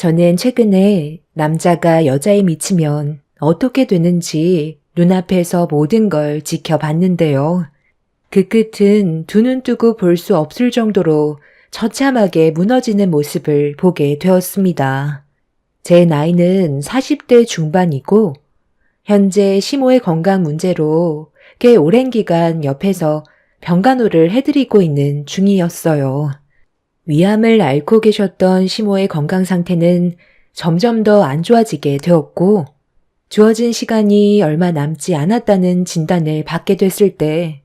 저는 최근에 남자가 여자에 미치면 어떻게 되는지 눈앞에서 모든 걸 지켜봤는데요. 그 끝은 두 눈 뜨고 볼 수 없을 정도로 처참하게 무너지는 모습을 보게 되었습니다. 제 나이는 40대 중반이고 현재 시모의 건강 문제로 꽤 오랜 기간 옆에서 병간호를 해드리고 있는 중이었어요. 위암을 앓고 계셨던 시모의 건강 상태는 점점 더 안 좋아지게 되었고 주어진 시간이 얼마 남지 않았다는 진단을 받게 됐을 때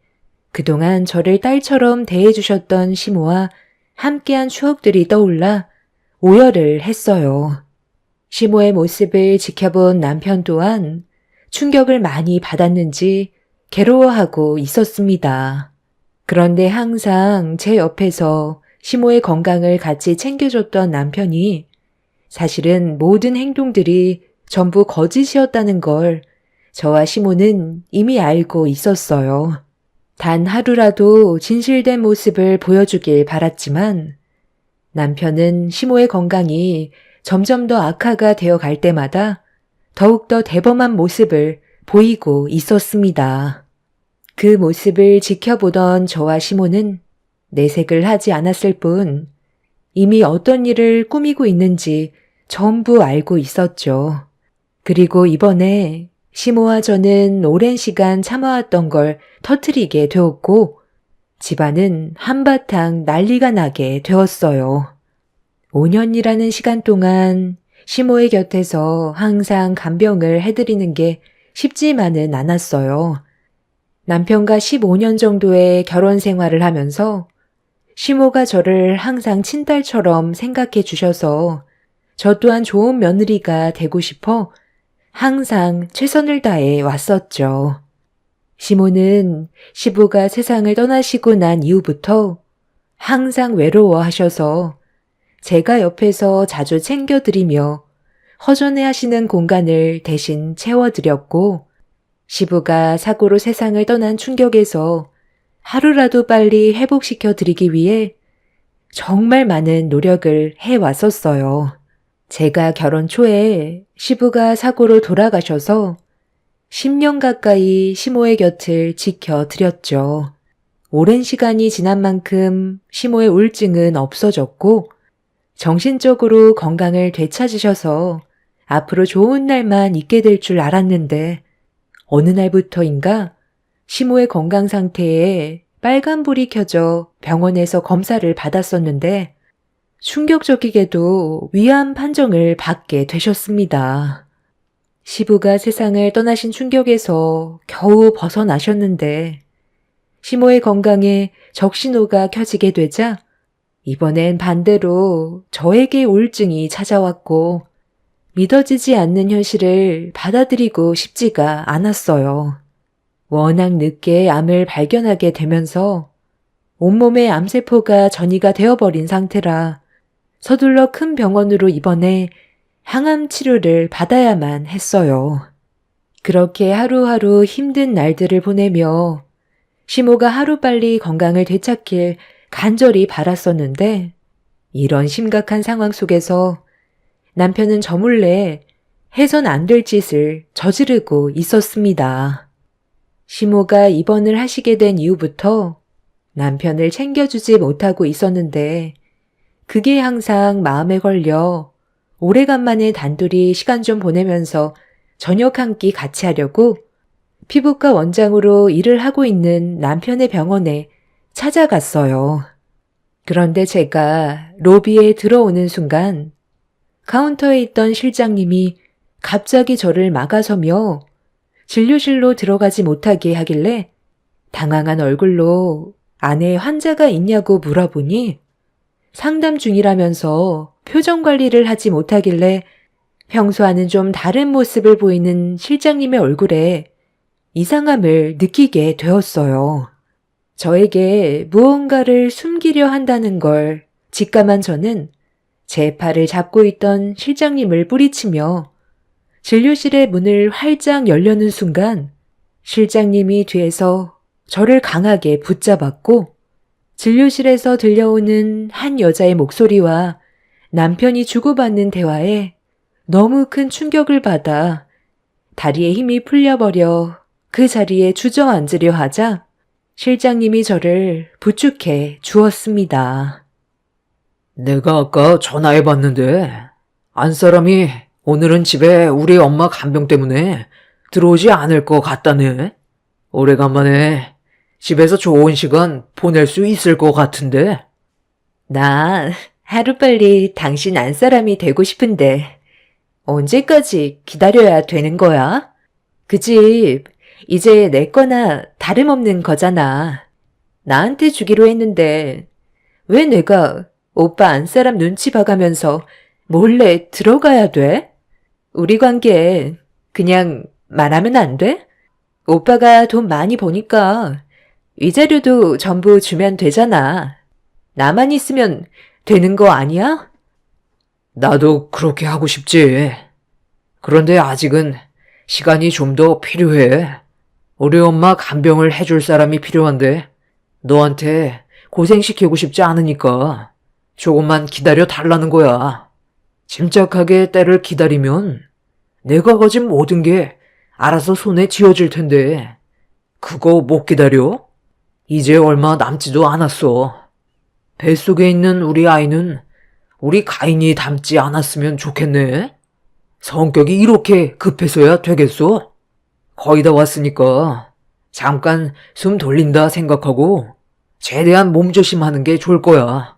그동안 저를 딸처럼 대해주셨던 시모와 함께한 추억들이 떠올라 오열을 했어요. 시모의 모습을 지켜본 남편 또한 충격을 많이 받았는지 괴로워하고 있었습니다. 그런데 항상 제 옆에서 시모의 건강을 같이 챙겨줬던 남편이 사실은 모든 행동들이 전부 거짓이었다는 걸 저와 시모는 이미 알고 있었어요. 단 하루라도 진실된 모습을 보여주길 바랐지만 남편은 시모의 건강이 점점 더 악화가 되어 갈 때마다 더욱더 대범한 모습을 보이고 있었습니다. 그 모습을 지켜보던 저와 시모는 내색을 하지 않았을 뿐 이미 어떤 일을 꾸미고 있는지 전부 알고 있었죠. 그리고 이번에 시모와 저는 오랜 시간 참아왔던 걸 터뜨리게 되었고 집안은 한바탕 난리가 나게 되었어요. 5년이라는 시간 동안 시모의 곁에서 항상 간병을 해드리는 게 쉽지만은 않았어요. 남편과 15년 정도의 결혼 생활을 하면서 시모가 저를 항상 친딸처럼 생각해 주셔서 저 또한 좋은 며느리가 되고 싶어 항상 최선을 다해 왔었죠. 시모는 시부가 세상을 떠나시고 난 이후부터 항상 외로워하셔서 제가 옆에서 자주 챙겨드리며 허전해 하시는 공간을 대신 채워드렸고 시부가 사고로 세상을 떠난 충격에서 하루라도 빨리 회복시켜 드리기 위해 정말 많은 노력을 해왔었어요. 제가 결혼 초에 시부가 사고로 돌아가셔서 10년 가까이 시모의 곁을 지켜드렸죠. 오랜 시간이 지난 만큼 시모의 우울증은 없어졌고 정신적으로 건강을 되찾으셔서 앞으로 좋은 날만 있게 될 줄 알았는데 어느 날부터인가 시모의 건강 상태에 빨간불이 켜져 병원에서 검사를 받았었는데 충격적이게도 위암 판정을 받게 되셨습니다. 시부가 세상을 떠나신 충격에서 겨우 벗어나셨는데 시모의 건강에 적신호가 켜지게 되자 이번엔 반대로 저에게 우울증이 찾아왔고 믿어지지 않는 현실을 받아들이고 싶지가 않았어요. 워낙 늦게 암을 발견하게 되면서 온몸에 암세포가 전이가 되어버린 상태라 서둘러 큰 병원으로 입원해 항암 치료를 받아야만 했어요. 그렇게 하루하루 힘든 날들을 보내며 시모가 하루빨리 건강을 되찾길 간절히 바랐었는데 이런 심각한 상황 속에서 남편은 저 몰래 해선 안 될 짓을 저지르고 있었습니다. 시모가 입원을 하시게 된 이후부터 남편을 챙겨주지 못하고 있었는데 그게 항상 마음에 걸려 오래간만에 단둘이 시간 좀 보내면서 저녁 한 끼 같이 하려고 피부과 원장으로 일을 하고 있는 남편의 병원에 찾아갔어요. 그런데 제가 로비에 들어오는 순간 카운터에 있던 실장님이 갑자기 저를 막아서며 진료실로 들어가지 못하게 하길래 당황한 얼굴로 안에 환자가 있냐고 물어보니 상담 중이라면서 표정 관리를 하지 못하길래 평소와는 좀 다른 모습을 보이는 실장님의 얼굴에 이상함을 느끼게 되었어요. 저에게 무언가를 숨기려 한다는 걸 직감한 저는 제 팔을 잡고 있던 실장님을 뿌리치며 진료실의 문을 활짝 열려는 순간 실장님이 뒤에서 저를 강하게 붙잡았고 진료실에서 들려오는 한 여자의 목소리와 남편이 주고받는 대화에 너무 큰 충격을 받아 다리에 힘이 풀려버려 그 자리에 주저앉으려 하자 실장님이 저를 부축해 주었습니다. 내가 아까 전화해봤는데, 안사람이 오늘은 집에 우리 엄마 간병 때문에 들어오지 않을 것 같다네. 오래간만에 집에서 좋은 시간 보낼 수 있을 것 같은데. 나 하루빨리 당신 안사람이 되고 싶은데 언제까지 기다려야 되는 거야? 그 집 이제 내 거나 다름없는 거잖아. 나한테 주기로 했는데 왜 내가 오빠 안사람 눈치 봐가면서 몰래 들어가야 돼? 우리 관계 그냥 말하면 안 돼? 오빠가 돈 많이 버니까 위자료도 전부 주면 되잖아. 나만 있으면 되는 거 아니야? 나도 그렇게 하고 싶지. 그런데 아직은 시간이 좀 더 필요해. 우리 엄마 간병을 해줄 사람이 필요한데, 너한테 고생시키고 싶지 않으니까 조금만 기다려 달라는 거야. 침착하게 때를 기다리면 내가 가진 모든 게 알아서 손에 쥐어질 텐데, 그거 못 기다려? 이제 얼마 남지도 않았어. 뱃속에 있는 우리 아이는 우리 가인이 닮지 않았으면 좋겠네. 성격이 이렇게 급해서야 되겠어? 거의 다 왔으니까 잠깐 숨 돌린다 생각하고 최대한 몸조심하는 게 좋을 거야.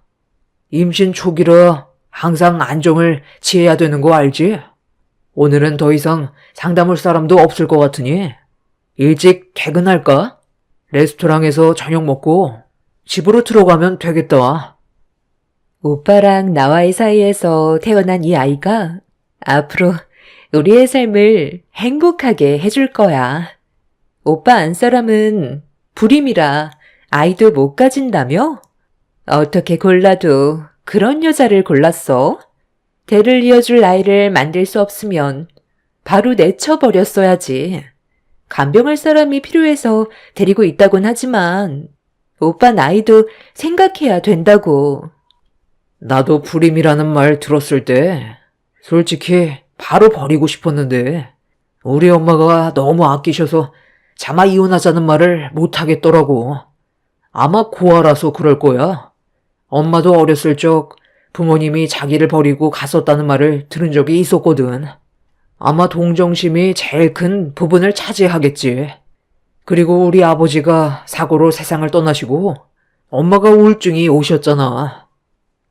임신 초기라 항상 안정을 취해야 되는 거 알지? 오늘은 더 이상 상담할 사람도 없을 것 같으니 일찍 퇴근할까? 레스토랑에서 저녁 먹고 집으로 들어가면 되겠다. 오빠랑 나와의 사이에서 태어난 이 아이가 앞으로 우리의 삶을 행복하게 해줄 거야. 오빠 안사람은 불임이라 아이도 못 가진다며? 어떻게 골라도 그런 여자를 골랐어? 대를 이어줄 아이를 만들 수 없으면 바로 내쳐버렸어야지. 간병할 사람이 필요해서 데리고 있다곤 하지만 오빠 나이도 생각해야 된다고. 나도 불임이라는 말 들었을 때 솔직히 바로 버리고 싶었는데 우리 엄마가 너무 아끼셔서 차마 이혼하자는 말을 못하겠더라고. 아마 고아라서 그럴 거야. 엄마도 어렸을 적 부모님이 자기를 버리고 갔었다는 말을 들은 적이 있었거든. 아마 동정심이 제일 큰 부분을 차지하겠지. 그리고 우리 아버지가 사고로 세상을 떠나시고 엄마가 우울증이 오셨잖아.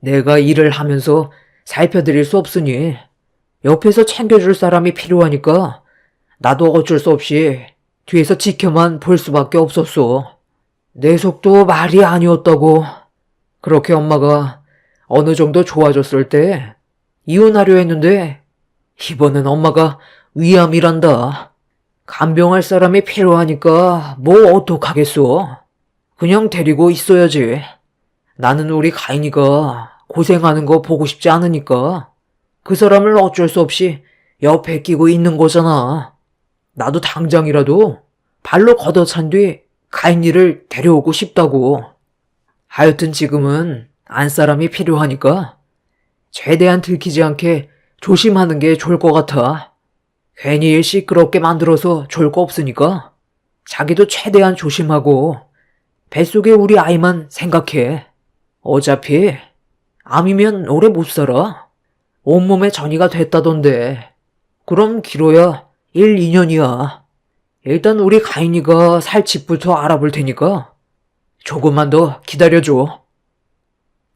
내가 일을 하면서 살펴드릴 수 없으니 옆에서 챙겨줄 사람이 필요하니까 나도 어쩔 수 없이 뒤에서 지켜만 볼 수밖에 없었어. 내 속도 말이 아니었다고. 그렇게 엄마가 어느 정도 좋아졌을 때 이혼하려 했는데 이번엔 엄마가 위암이란다. 간병할 사람이 필요하니까 뭐 어떡하겠어. 그냥 데리고 있어야지. 나는 우리 가인이가 고생하는 거 보고 싶지 않으니까 그 사람을 어쩔 수 없이 옆에 끼고 있는 거잖아. 나도 당장이라도 발로 걷어찬 뒤 가인이를 데려오고 싶다고. 하여튼 지금은 안 사람이 필요하니까 최대한 들키지 않게 조심하는 게 좋을 것 같아. 괜히 일 시끄럽게 만들어서 좋을 거 없으니까 자기도 최대한 조심하고 뱃속에 우리 아이만 생각해. 어차피 암이면 오래 못 살아. 온몸에 전이가 됐다던데. 그럼 길어야 1, 2년이야. 일단 우리 가인이가 살 집부터 알아볼 테니까 조금만 더 기다려줘.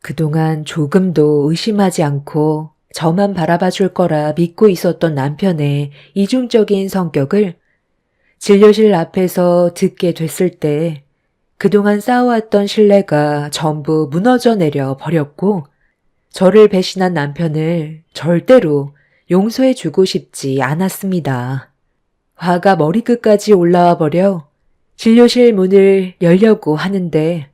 그동안 조금도 의심하지 않고 저만 바라봐 줄 거라 믿고 있었던 남편의 이중적인 성격을 진료실 앞에서 듣게 됐을 때 그동안 쌓아왔던 신뢰가 전부 무너져 내려 버렸고 저를 배신한 남편을 절대로 용서해 주고 싶지 않았습니다. 화가 머리끝까지 올라와 버려 진료실 문을 열려고 하는데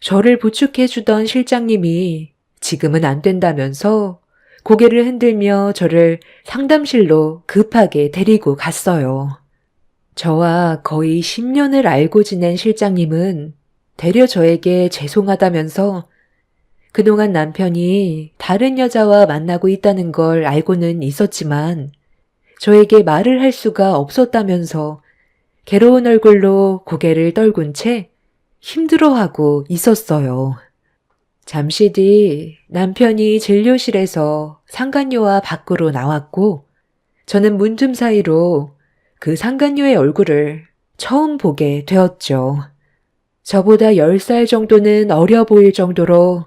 저를 부축해 주던 실장님이 지금은 안 된다면서 고개를 흔들며 저를 상담실로 급하게 데리고 갔어요. 저와 거의 10년을 알고 지낸 실장님은 되려 저에게 죄송하다면서 그동안 남편이 다른 여자와 만나고 있다는 걸 알고는 있었지만 저에게 말을 할 수가 없었다면서 괴로운 얼굴로 고개를 떨군 채 힘들어하고 있었어요. 잠시 뒤 남편이 진료실에서 상간녀와 밖으로 나왔고 저는 문틈 사이로 그 상간녀의 얼굴을 처음 보게 되었죠. 저보다 10살 정도는 어려 보일 정도로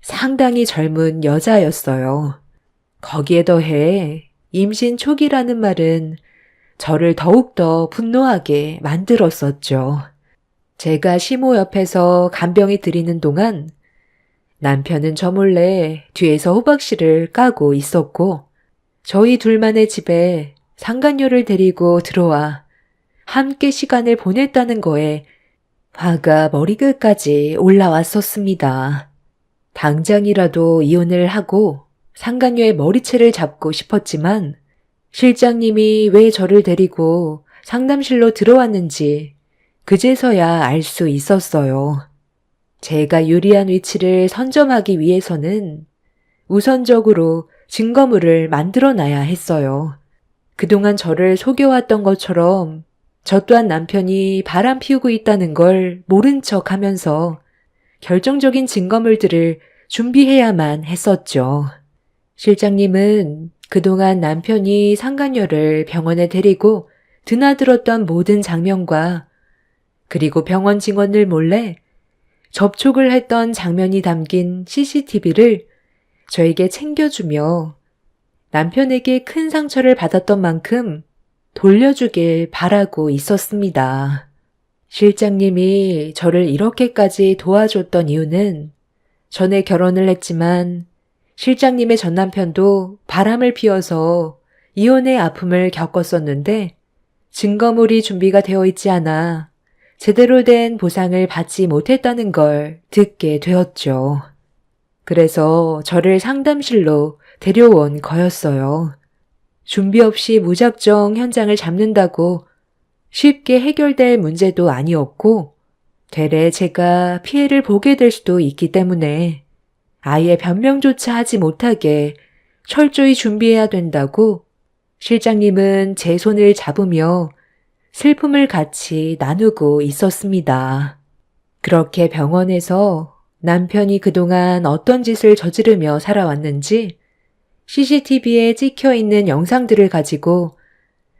상당히 젊은 여자였어요. 거기에 더해 임신 초기라는 말은 저를 더욱더 분노하게 만들었었죠. 제가 시모 옆에서 간병이 들이는 동안 남편은 저 몰래 뒤에서 호박씨를 까고 있었고 저희 둘만의 집에 상간녀를 데리고 들어와 함께 시간을 보냈다는 거에 화가 머리끝까지 올라왔었습니다. 당장이라도 이혼을 하고 상간녀의 머리채를 잡고 싶었지만 실장님이 왜 저를 데리고 상담실로 들어왔는지 그제서야 알 수 있었어요. 제가 유리한 위치를 선점하기 위해서는 우선적으로 증거물을 만들어놔야 했어요. 그동안 저를 속여왔던 것처럼 저 또한 남편이 바람 피우고 있다는 걸 모른 척 하면서 결정적인 증거물들을 준비해야만 했었죠. 실장님은 그동안 남편이 상간녀를 병원에 데리고 드나들었던 모든 장면과 그리고 병원 직원들 몰래 접촉을 했던 장면이 담긴 CCTV를 저에게 챙겨주며 남편에게 큰 상처를 받았던 만큼 돌려주길 바라고 있었습니다. 실장님이 저를 이렇게까지 도와줬던 이유는 전에 결혼을 했지만 실장님의 전 남편도 바람을 피워서 이혼의 아픔을 겪었었는데 증거물이 준비가 되어 있지 않아 제대로 된 보상을 받지 못했다는 걸 듣게 되었죠. 그래서 저를 상담실로 데려온 거였어요. 준비 없이 무작정 현장을 잡는다고 쉽게 해결될 문제도 아니었고 되레 제가 피해를 보게 될 수도 있기 때문에 아예 변명조차 하지 못하게 철저히 준비해야 된다고 실장님은 제 손을 잡으며 슬픔을 같이 나누고 있었습니다. 그렇게 병원에서 남편이 그동안 어떤 짓을 저지르며 살아왔는지 CCTV에 찍혀있는 영상들을 가지고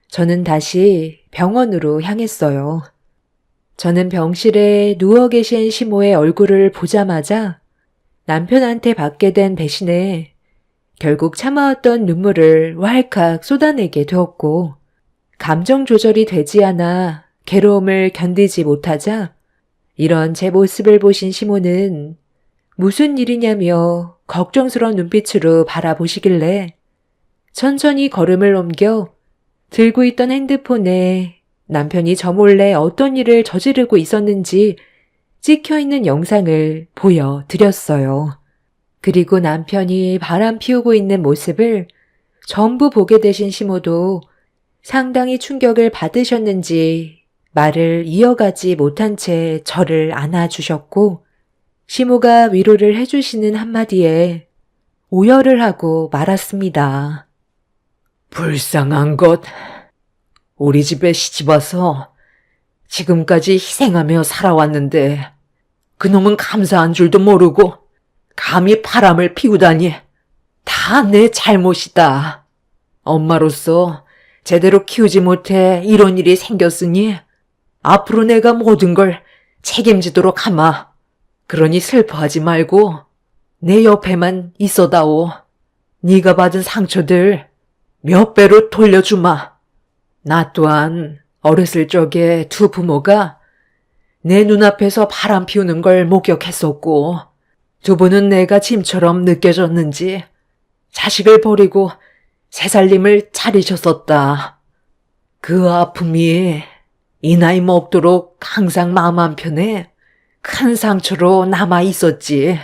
저는 다시 병원으로 향했어요. 저는 병실에 누워 계신 시모의 얼굴을 보자마자 남편한테 받게 된 배신에 결국 참아왔던 눈물을 왈칵 쏟아내게 되었고 감정 조절이 되지 않아 괴로움을 견디지 못하자 이런 제 모습을 보신 시모는 무슨 일이냐며 걱정스러운 눈빛으로 바라보시길래 천천히 걸음을 옮겨 들고 있던 핸드폰에 남편이 저 몰래 어떤 일을 저지르고 있었는지 찍혀있는 영상을 보여드렸어요. 그리고 남편이 바람 피우고 있는 모습을 전부 보게 되신 시모도 상당히 충격을 받으셨는지 말을 이어가지 못한 채 저를 안아주셨고 시모가 위로를 해주시는 한마디에 오열을 하고 말았습니다. 불쌍한 것. 우리 집에 시집와서 지금까지 희생하며 살아왔는데 그놈은 감사한 줄도 모르고 감히 바람을 피우다니. 다 내 잘못이다. 엄마로서 제대로 키우지 못해 이런 일이 생겼으니 앞으로 내가 모든 걸 책임지도록 하마. 그러니 슬퍼하지 말고 내 옆에만 있어다오. 네가 받은 상처들 몇 배로 돌려주마. 나 또한 어렸을 적에 두 부모가 내 눈앞에서 바람 피우는 걸 목격했었고 두 분은 내가 짐처럼 느껴졌는지 자식을 버리고 새살림을 차리셨었다. 그 아픔이 이 나이 먹도록 항상 마음 한편에 큰 상처로 남아 있었지.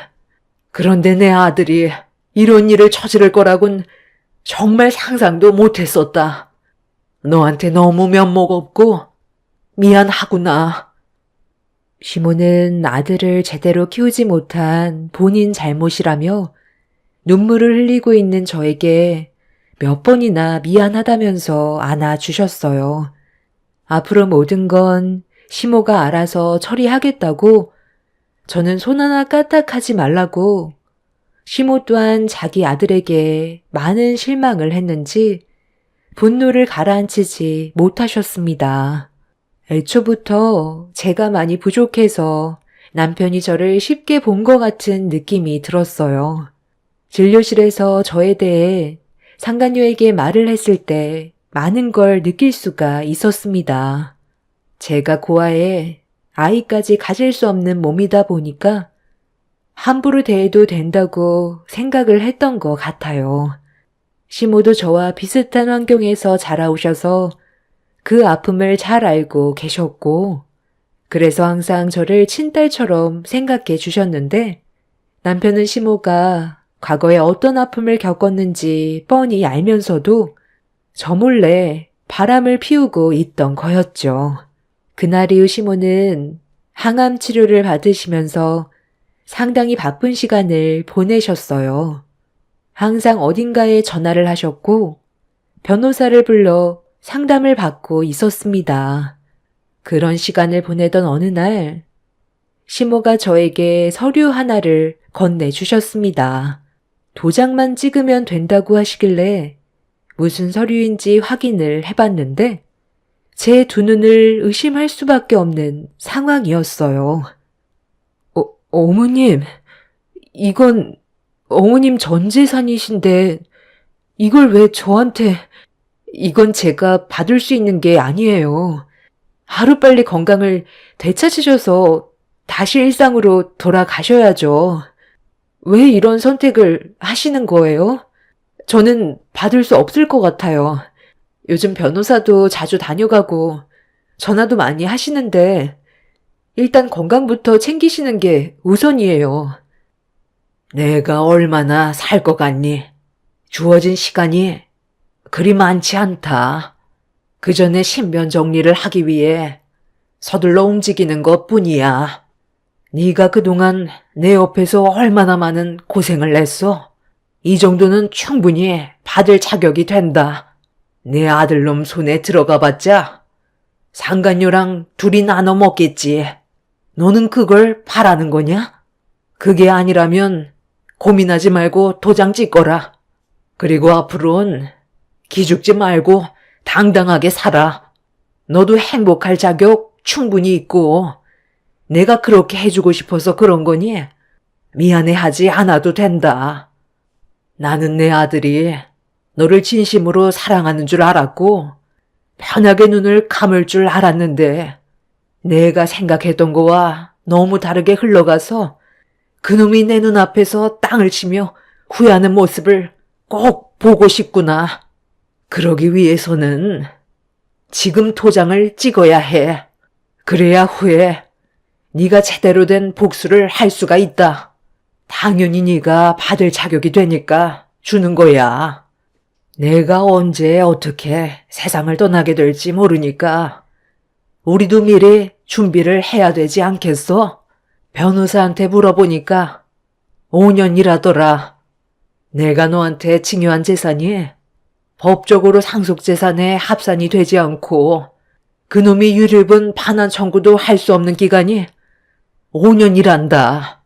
그런데 내 아들이 이런 일을 저지를 거라곤 정말 상상도 못했었다. 너한테 너무 면목 없고 미안하구나. 시모는 아들을 제대로 키우지 못한 본인 잘못이라며 눈물을 흘리고 있는 저에게 몇 번이나 미안하다면서 안아주셨어요. 앞으로 모든 건 시모가 알아서 처리하겠다고, 저는 손 하나 까딱하지 말라고, 시모 또한 자기 아들에게 많은 실망을 했는지 분노를 가라앉히지 못하셨습니다. 애초부터 제가 많이 부족해서 남편이 저를 쉽게 본 것 같은 느낌이 들었어요. 진료실에서 저에 대해 상간녀에게 말을 했을 때 많은 걸 느낄 수가 있었습니다. 제가 고아에 아이까지 가질 수 없는 몸이다 보니까 함부로 대해도 된다고 생각을 했던 것 같아요. 시모도 저와 비슷한 환경에서 자라오셔서 그 아픔을 잘 알고 계셨고, 그래서 항상 저를 친딸처럼 생각해 주셨는데, 남편은 시모가 과거에 어떤 아픔을 겪었는지 뻔히 알면서도 저 몰래 바람을 피우고 있던 거였죠. 그날 이후 시모는 항암 치료를 받으시면서 상당히 바쁜 시간을 보내셨어요. 항상 어딘가에 전화를 하셨고 변호사를 불러 상담을 받고 있었습니다. 그런 시간을 보내던 어느 날 시모가 저에게 서류 하나를 건네주셨습니다. 도장만 찍으면 된다고 하시길래 무슨 서류인지 확인을 해봤는데 제 두 눈을 의심할 수밖에 없는 상황이었어요. 어머님, 이건 어머님 전 재산이신데 이걸 왜 저한테... 이건 제가 받을 수 있는 게 아니에요. 하루빨리 건강을 되찾으셔서 다시 일상으로 돌아가셔야죠. 왜 이런 선택을 하시는 거예요? 저는 받을 수 없을 것 같아요. 요즘 변호사도 자주 다녀가고 전화도 많이 하시는데 일단 건강부터 챙기시는 게 우선이에요. 내가 얼마나 살 것 같니? 주어진 시간이 그리 많지 않다. 그 전에 신변 정리를 하기 위해 서둘러 움직이는 것뿐이야. 네가 그동안 내 옆에서 얼마나 많은 고생을 했어? 이 정도는 충분히 받을 자격이 된다. 내 아들놈 손에 들어가봤자 상간녀랑 둘이 나눠 먹겠지. 너는 그걸 바라는 거냐? 그게 아니라면 고민하지 말고 도장 찍거라. 그리고 앞으로는 기죽지 말고 당당하게 살아. 너도 행복할 자격 충분히 있고 내가 그렇게 해주고 싶어서 그런 거니 미안해하지 않아도 된다. 나는 내 아들이 너를 진심으로 사랑하는 줄 알았고 편하게 눈을 감을 줄 알았는데 내가 생각했던 거와 너무 다르게 흘러가서 그놈이 내 눈앞에서 땅을 치며 후회하는 모습을 꼭 보고 싶구나. 그러기 위해서는 지금 도장을 찍어야 해. 그래야 후에 네가 제대로 된 복수를 할 수가 있다. 당연히 네가 받을 자격이 되니까 주는 거야. 내가 언제 어떻게 세상을 떠나게 될지 모르니까 우리도 미리 준비를 해야 되지 않겠어? 변호사한테 물어보니까 5년이라더라. 내가 너한테 증여한 재산이 법적으로 상속재산에 합산이 되지 않고 그놈이 유류분 반환 청구도 할 수 없는 기간이 5년이란다.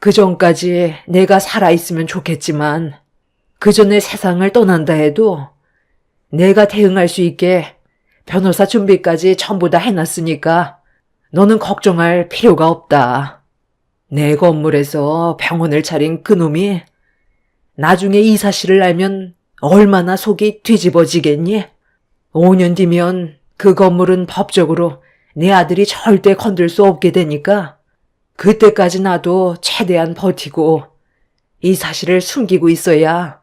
그 전까지 내가 살아있으면 좋겠지만 그 전에 세상을 떠난다 해도 내가 대응할 수 있게 변호사 준비까지 전부 다 해놨으니까 너는 걱정할 필요가 없다. 내 건물에서 병원을 차린 그놈이 나중에 이 사실을 알면 얼마나 속이 뒤집어지겠니? 5년 뒤면 그 건물은 법적으로 내 아들이 절대 건들 수 없게 되니까 그때까지 나도 최대한 버티고 이 사실을 숨기고 있어야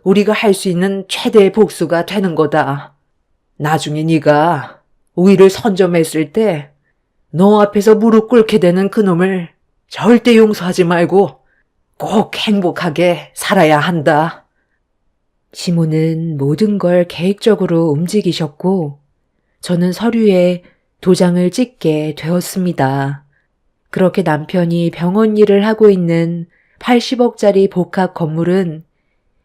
우리가 할 수 있는 최대의 복수가 되는 거다. 나중에 네가 우위를 선점했을 때 너 앞에서 무릎 꿇게 되는 그놈을 절대 용서하지 말고 꼭 행복하게 살아야 한다. 시모는 모든 걸 계획적으로 움직이셨고 저는 서류에 도장을 찍게 되었습니다. 그렇게 남편이 병원 일을 하고 있는 80억짜리 복합 건물은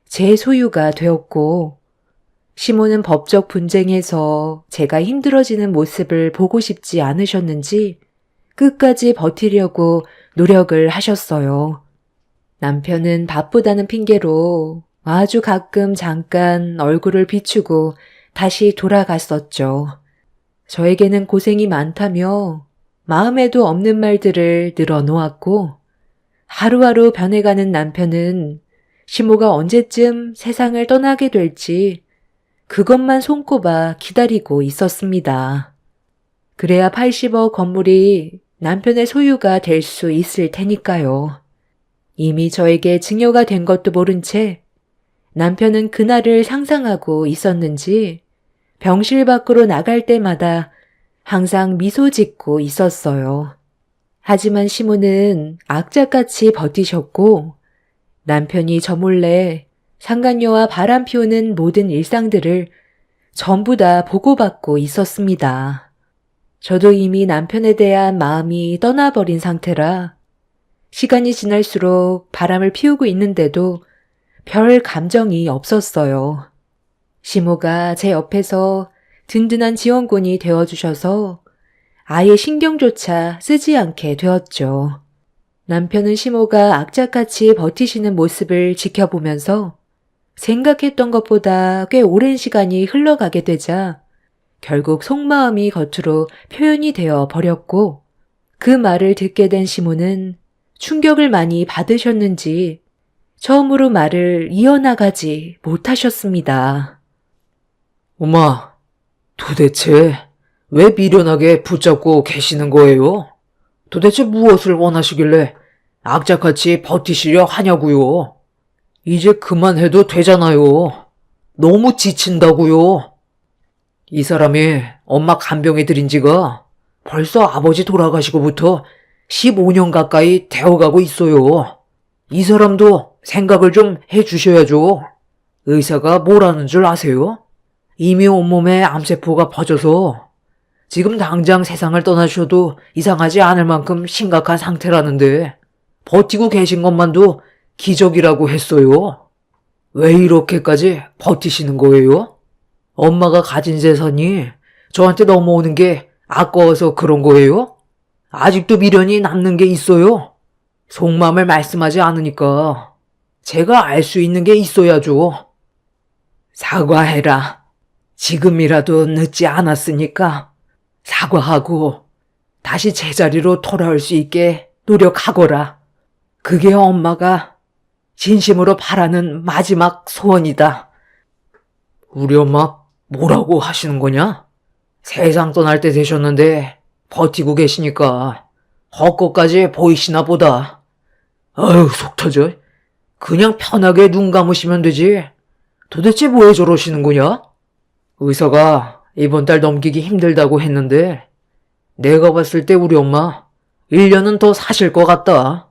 제 소유가 되었고, 시모는 법적 분쟁에서 제가 힘들어지는 모습을 보고 싶지 않으셨는지 끝까지 버티려고 노력을 하셨어요. 남편은 바쁘다는 핑계로 아주 가끔 잠깐 얼굴을 비추고 다시 돌아갔었죠. 저에게는 고생이 많다며 마음에도 없는 말들을 늘어놓았고, 하루하루 변해가는 남편은 시모가 언제쯤 세상을 떠나게 될지 그것만 손꼽아 기다리고 있었습니다. 그래야 80억 건물이 남편의 소유가 될 수 있을 테니까요. 이미 저에게 증여가 된 것도 모른 채 남편은 그날을 상상하고 있었는지 병실 밖으로 나갈 때마다 항상 미소 짓고 있었어요. 하지만 시모는 악착같이 버티셨고, 남편이 저 몰래 상간녀와 바람 피우는 모든 일상들을 전부 다 보고받고 있었습니다. 저도 이미 남편에 대한 마음이 떠나버린 상태라 시간이 지날수록 바람을 피우고 있는데도 별 감정이 없었어요. 시모가 제 옆에서 든든한 지원군이 되어주셔서 아예 신경조차 쓰지 않게 되었죠. 남편은 시모가 악착같이 버티시는 모습을 지켜보면서 생각했던 것보다 꽤 오랜 시간이 흘러가게 되자 결국 속마음이 겉으로 표현이 되어 버렸고, 그 말을 듣게 된 시모는 충격을 많이 받으셨는지 처음으로 말을 이어나가지 못하셨습니다. 엄마, 도대체 왜 미련하게 붙잡고 계시는 거예요? 도대체 무엇을 원하시길래 악착같이 버티시려 하냐고요? 이제 그만해도 되잖아요. 너무 지친다고요. 이 사람이 엄마 간병해 드린 지가 벌써 아버지 돌아가시고부터 15년 가까이 되어가고 있어요. 이 사람도 생각을 좀 해주셔야죠. 의사가 뭐라는 줄 아세요? 이미 온몸에 암세포가 퍼져서 지금 당장 세상을 떠나셔도 이상하지 않을 만큼 심각한 상태라는데 버티고 계신 것만도 기적이라고 했어요. 왜 이렇게까지 버티시는 거예요? 엄마가 가진 재산이 저한테 넘어오는 게 아까워서 그런 거예요? 아직도 미련이 남는 게 있어요? 속마음을 말씀하지 않으니까 제가 알 수 있는 게 있어야죠. 사과해라. 지금이라도 늦지 않았으니까 사과하고 다시 제자리로 돌아올 수 있게 노력하거라. 그게 엄마가 진심으로 바라는 마지막 소원이다. 우리 엄마 뭐라고 하시는 거냐? 세상 떠날 때 되셨는데 버티고 계시니까 헛것까지 보이시나 보다. 아유, 속 터져. 그냥 편하게 눈 감으시면 되지. 도대체 왜 저러시는 거냐? 의사가 이번 달 넘기기 힘들다고 했는데 내가 봤을 때 우리 엄마 1년은 더 사실 것 같다.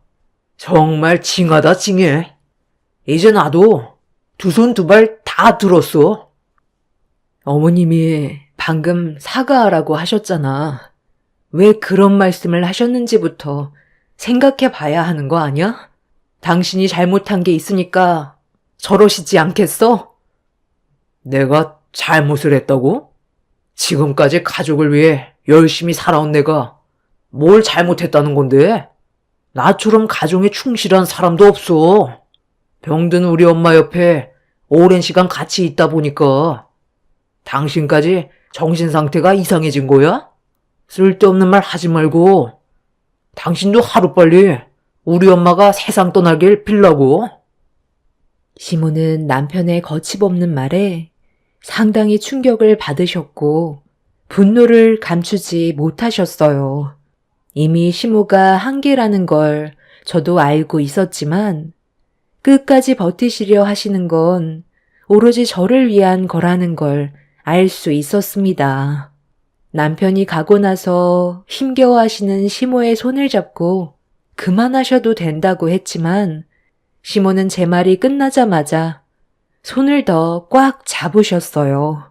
정말 징하다 징해. 이제 나도 두 손 두 발 다 들었어. 어머님이 방금 사과하라고 하셨잖아. 왜 그런 말씀을 하셨는지부터 생각해 봐야 하는 거 아니야? 당신이 잘못한 게 있으니까 저러시지 않겠어? 내가 잘못을 했다고? 지금까지 가족을 위해 열심히 살아온 내가 뭘 잘못했다는 건데? 나처럼 가정에 충실한 사람도 없어. 병든 우리 엄마 옆에 오랜 시간 같이 있다 보니까 당신까지 정신 상태가 이상해진 거야? 쓸데없는 말 하지 말고 당신도 하루빨리 우리 엄마가 세상 떠나길 빌라고. 시모는 남편의 거침없는 말에 상당히 충격을 받으셨고 분노를 감추지 못하셨어요. 이미 시모가 한계라는 걸 저도 알고 있었지만 끝까지 버티시려 하시는 건 오로지 저를 위한 거라는 걸 알 수 있었습니다. 남편이 가고 나서 힘겨워하시는 시모의 손을 잡고 그만하셔도 된다고 했지만 시모는 제 말이 끝나자마자 손을 더 꽉 잡으셨어요.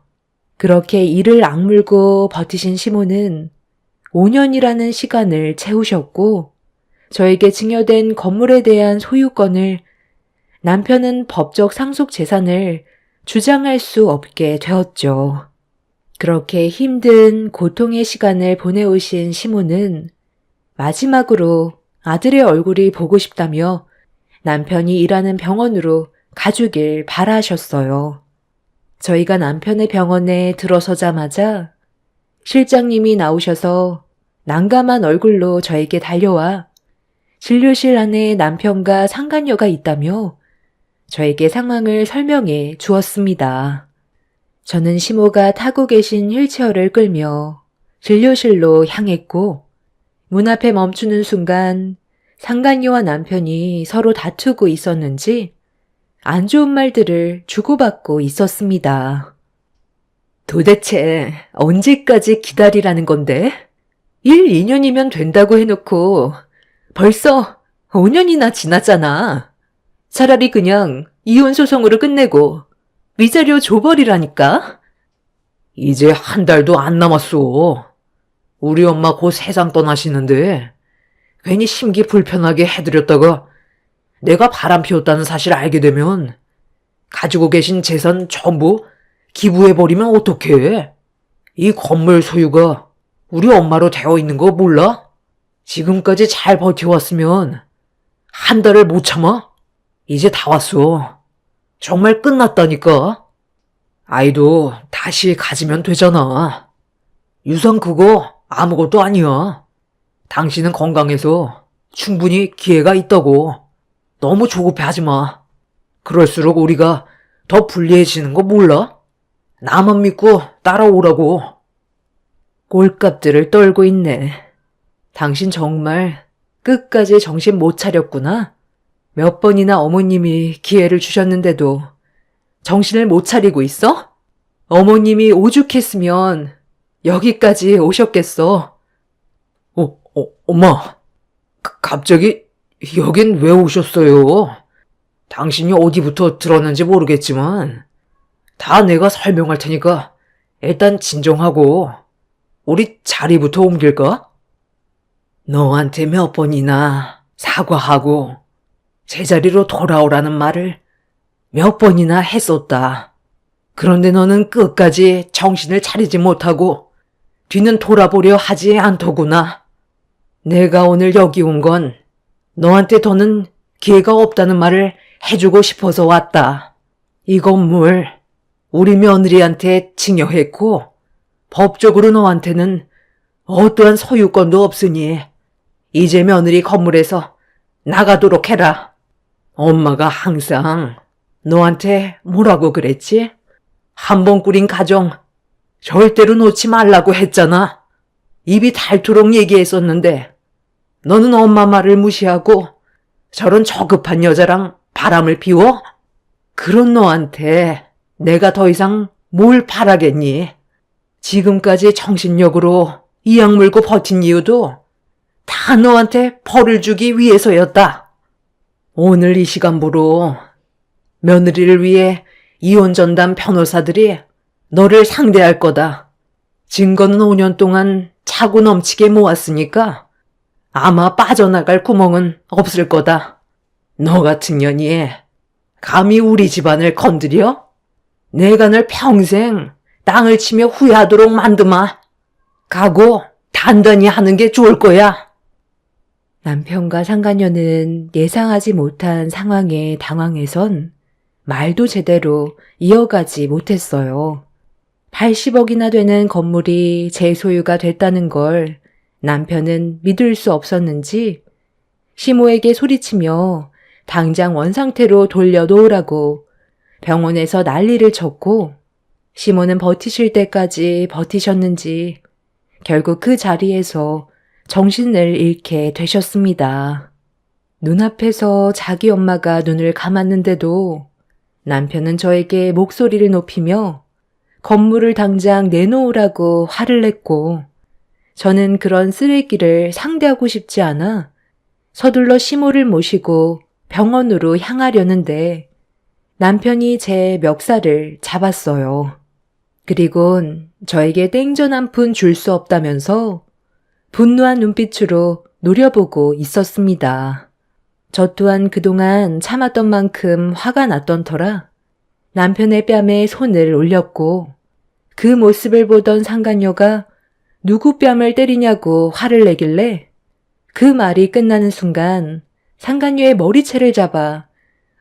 그렇게 이를 악물고 버티신 시모는 5년이라는 시간을 채우셨고 저에게 증여된 건물에 대한 소유권을 남편은 법적 상속 재산을 주장할 수 없게 되었죠. 그렇게 힘든 고통의 시간을 보내오신 시모는 마지막으로 아들의 얼굴이 보고 싶다며 남편이 일하는 병원으로 가주길 바라셨어요. 저희가 남편의 병원에 들어서자마자 실장님이 나오셔서 난감한 얼굴로 저에게 달려와 진료실 안에 남편과 상간녀가 있다며 저에게 상황을 설명해 주었습니다. 저는 시모가 타고 계신 휠체어를 끌며 진료실로 향했고 문 앞에 멈추는 순간 상간녀와 남편이 서로 다투고 있었는지 안 좋은 말들을 주고받고 있었습니다. 도대체 언제까지 기다리라는 건데? 1, 2년이면 된다고 해놓고 벌써 5년이나 지났잖아. 차라리 그냥 이혼 소송으로 끝내고 위자료 줘버리라니까? 이제 한 달도 안 남았어. 우리 엄마 곧 세상 떠나시는데 괜히 심기 불편하게 해드렸다가 내가 바람 피웠다는 사실 알게 되면 가지고 계신 재산 전부 기부해버리면 어떡해? 이 건물 소유가 우리 엄마로 되어 있는 거 몰라? 지금까지 잘 버텨왔으면 한 달을 못 참아? 이제 다 왔어. 정말 끝났다니까. 아이도 다시 가지면 되잖아. 유산 그거 아무것도 아니야. 당신은 건강해서 충분히 기회가 있다고. 너무 조급해하지 마. 그럴수록 우리가 더 불리해지는 거 몰라? 나만 믿고 따라오라고. 꼴값들을 떨고 있네. 당신 정말 끝까지 정신 못 차렸구나. 몇 번이나 어머님이 기회를 주셨는데도 정신을 못 차리고 있어? 어머님이 오죽했으면 여기까지 오셨겠어. 엄마. 갑자기 여긴 왜 오셨어요? 당신이 어디부터 들었는지 모르겠지만 다 내가 설명할 테니까 일단 진정하고 우리 자리부터 옮길까? 너한테 몇 번이나 사과하고 제자리로 돌아오라는 말을 몇 번이나 했었다. 그런데 너는 끝까지 정신을 차리지 못하고 뒤는 돌아보려 하지 않더구나. 내가 오늘 여기 온 건 너한테 더는 기회가 없다는 말을 해주고 싶어서 왔다. 이 건물 우리 며느리한테 증여했고 법적으로 너한테는 어떠한 소유권도 없으니 이제 며느리 건물에서 나가도록 해라. 엄마가 항상 너한테 뭐라고 그랬지? 한 번 꾸린 가정 절대로 놓지 말라고 했잖아. 입이 닳도록 얘기했었는데 너는 엄마 말을 무시하고 저런 저급한 여자랑 바람을 피워? 그런 너한테 내가 더 이상 뭘 바라겠니? 지금까지 정신력으로 이 약 물고 버틴 이유도 다 너한테 벌을 주기 위해서였다. 오늘 이 시간부로 며느리를 위해 이혼 전담 변호사들이 너를 상대할 거다. 증거는 5년 동안 차고 넘치게 모았으니까 아마 빠져나갈 구멍은 없을 거다. 너 같은 년이 감히 우리 집안을 건드려? 내가 널 평생 땅을 치며 후회하도록 만드마. 각오 단단히 하는 게 좋을 거야. 남편과 상간녀는 예상하지 못한 상황에 당황해선 말도 제대로 이어가지 못했어요. 80억이나 되는 건물이 제 소유가 됐다는 걸 남편은 믿을 수 없었는지 시모에게 소리치며 당장 원상태로 돌려놓으라고 병원에서 난리를 쳤고 시모는 버티실 때까지 버티셨는지 결국 그 자리에서 정신을 잃게 되셨습니다. 눈앞에서 자기 엄마가 눈을 감았는데도 남편은 저에게 목소리를 높이며 건물을 당장 내놓으라고 화를 냈고 저는 그런 쓰레기를 상대하고 싶지 않아 서둘러 시모를 모시고 병원으로 향하려는데 남편이 제 멱살을 잡았어요. 그리곤 저에게 땡전 한 푼 줄 수 없다면서 분노한 눈빛으로 노려보고 있었습니다. 저 또한 그동안 참았던 만큼 화가 났던 터라 남편의 뺨에 손을 올렸고 그 모습을 보던 상간녀가 누구 뺨을 때리냐고 화를 내길래 그 말이 끝나는 순간 상간녀의 머리채를 잡아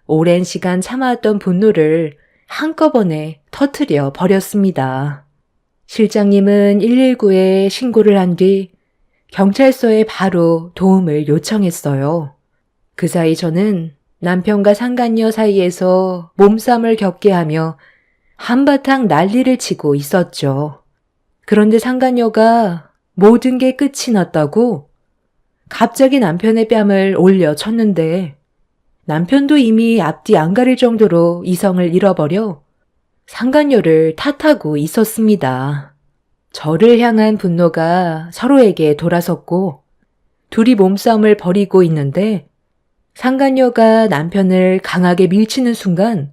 오랜 시간 참아왔던 분노를 한꺼번에 터뜨려 버렸습니다. 실장님은 119에 신고를 한 뒤 경찰서에 바로 도움을 요청했어요. 그 사이 저는 남편과 상간녀 사이에서 몸싸움을 겪게 하며 한바탕 난리를 치고 있었죠. 그런데 상간녀가 모든 게 끝이 났다고 갑자기 남편의 뺨을 올려 쳤는데 남편도 이미 앞뒤 안 가릴 정도로 이성을 잃어버려 상간녀를 탓하고 있었습니다. 저를 향한 분노가 서로에게 돌아섰고 둘이 몸싸움을 벌이고 있는데 상간녀가 남편을 강하게 밀치는 순간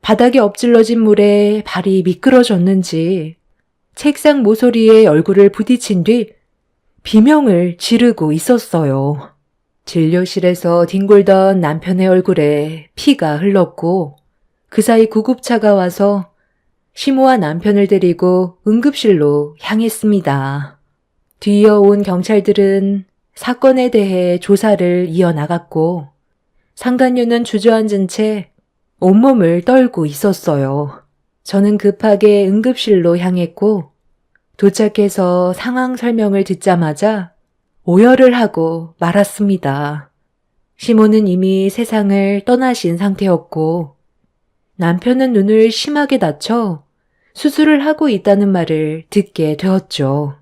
바닥에 엎질러진 물에 발이 미끄러졌는지 책상 모서리에 얼굴을 부딪힌 뒤 비명을 지르고 있었어요. 진료실에서 뒹굴던 남편의 얼굴에 피가 흘렀고 그 사이 구급차가 와서 시모와 남편을 데리고 응급실로 향했습니다. 뒤이어온 경찰들은 사건에 대해 조사를 이어나갔고 상간녀는 주저앉은 채 온몸을 떨고 있었어요. 저는 급하게 응급실로 향했고 도착해서 상황 설명을 듣자마자 오열을 하고 말았습니다. 시모는 이미 세상을 떠나신 상태였고 남편은 눈을 심하게 다쳐 수술을 하고 있다는 말을 듣게 되었죠.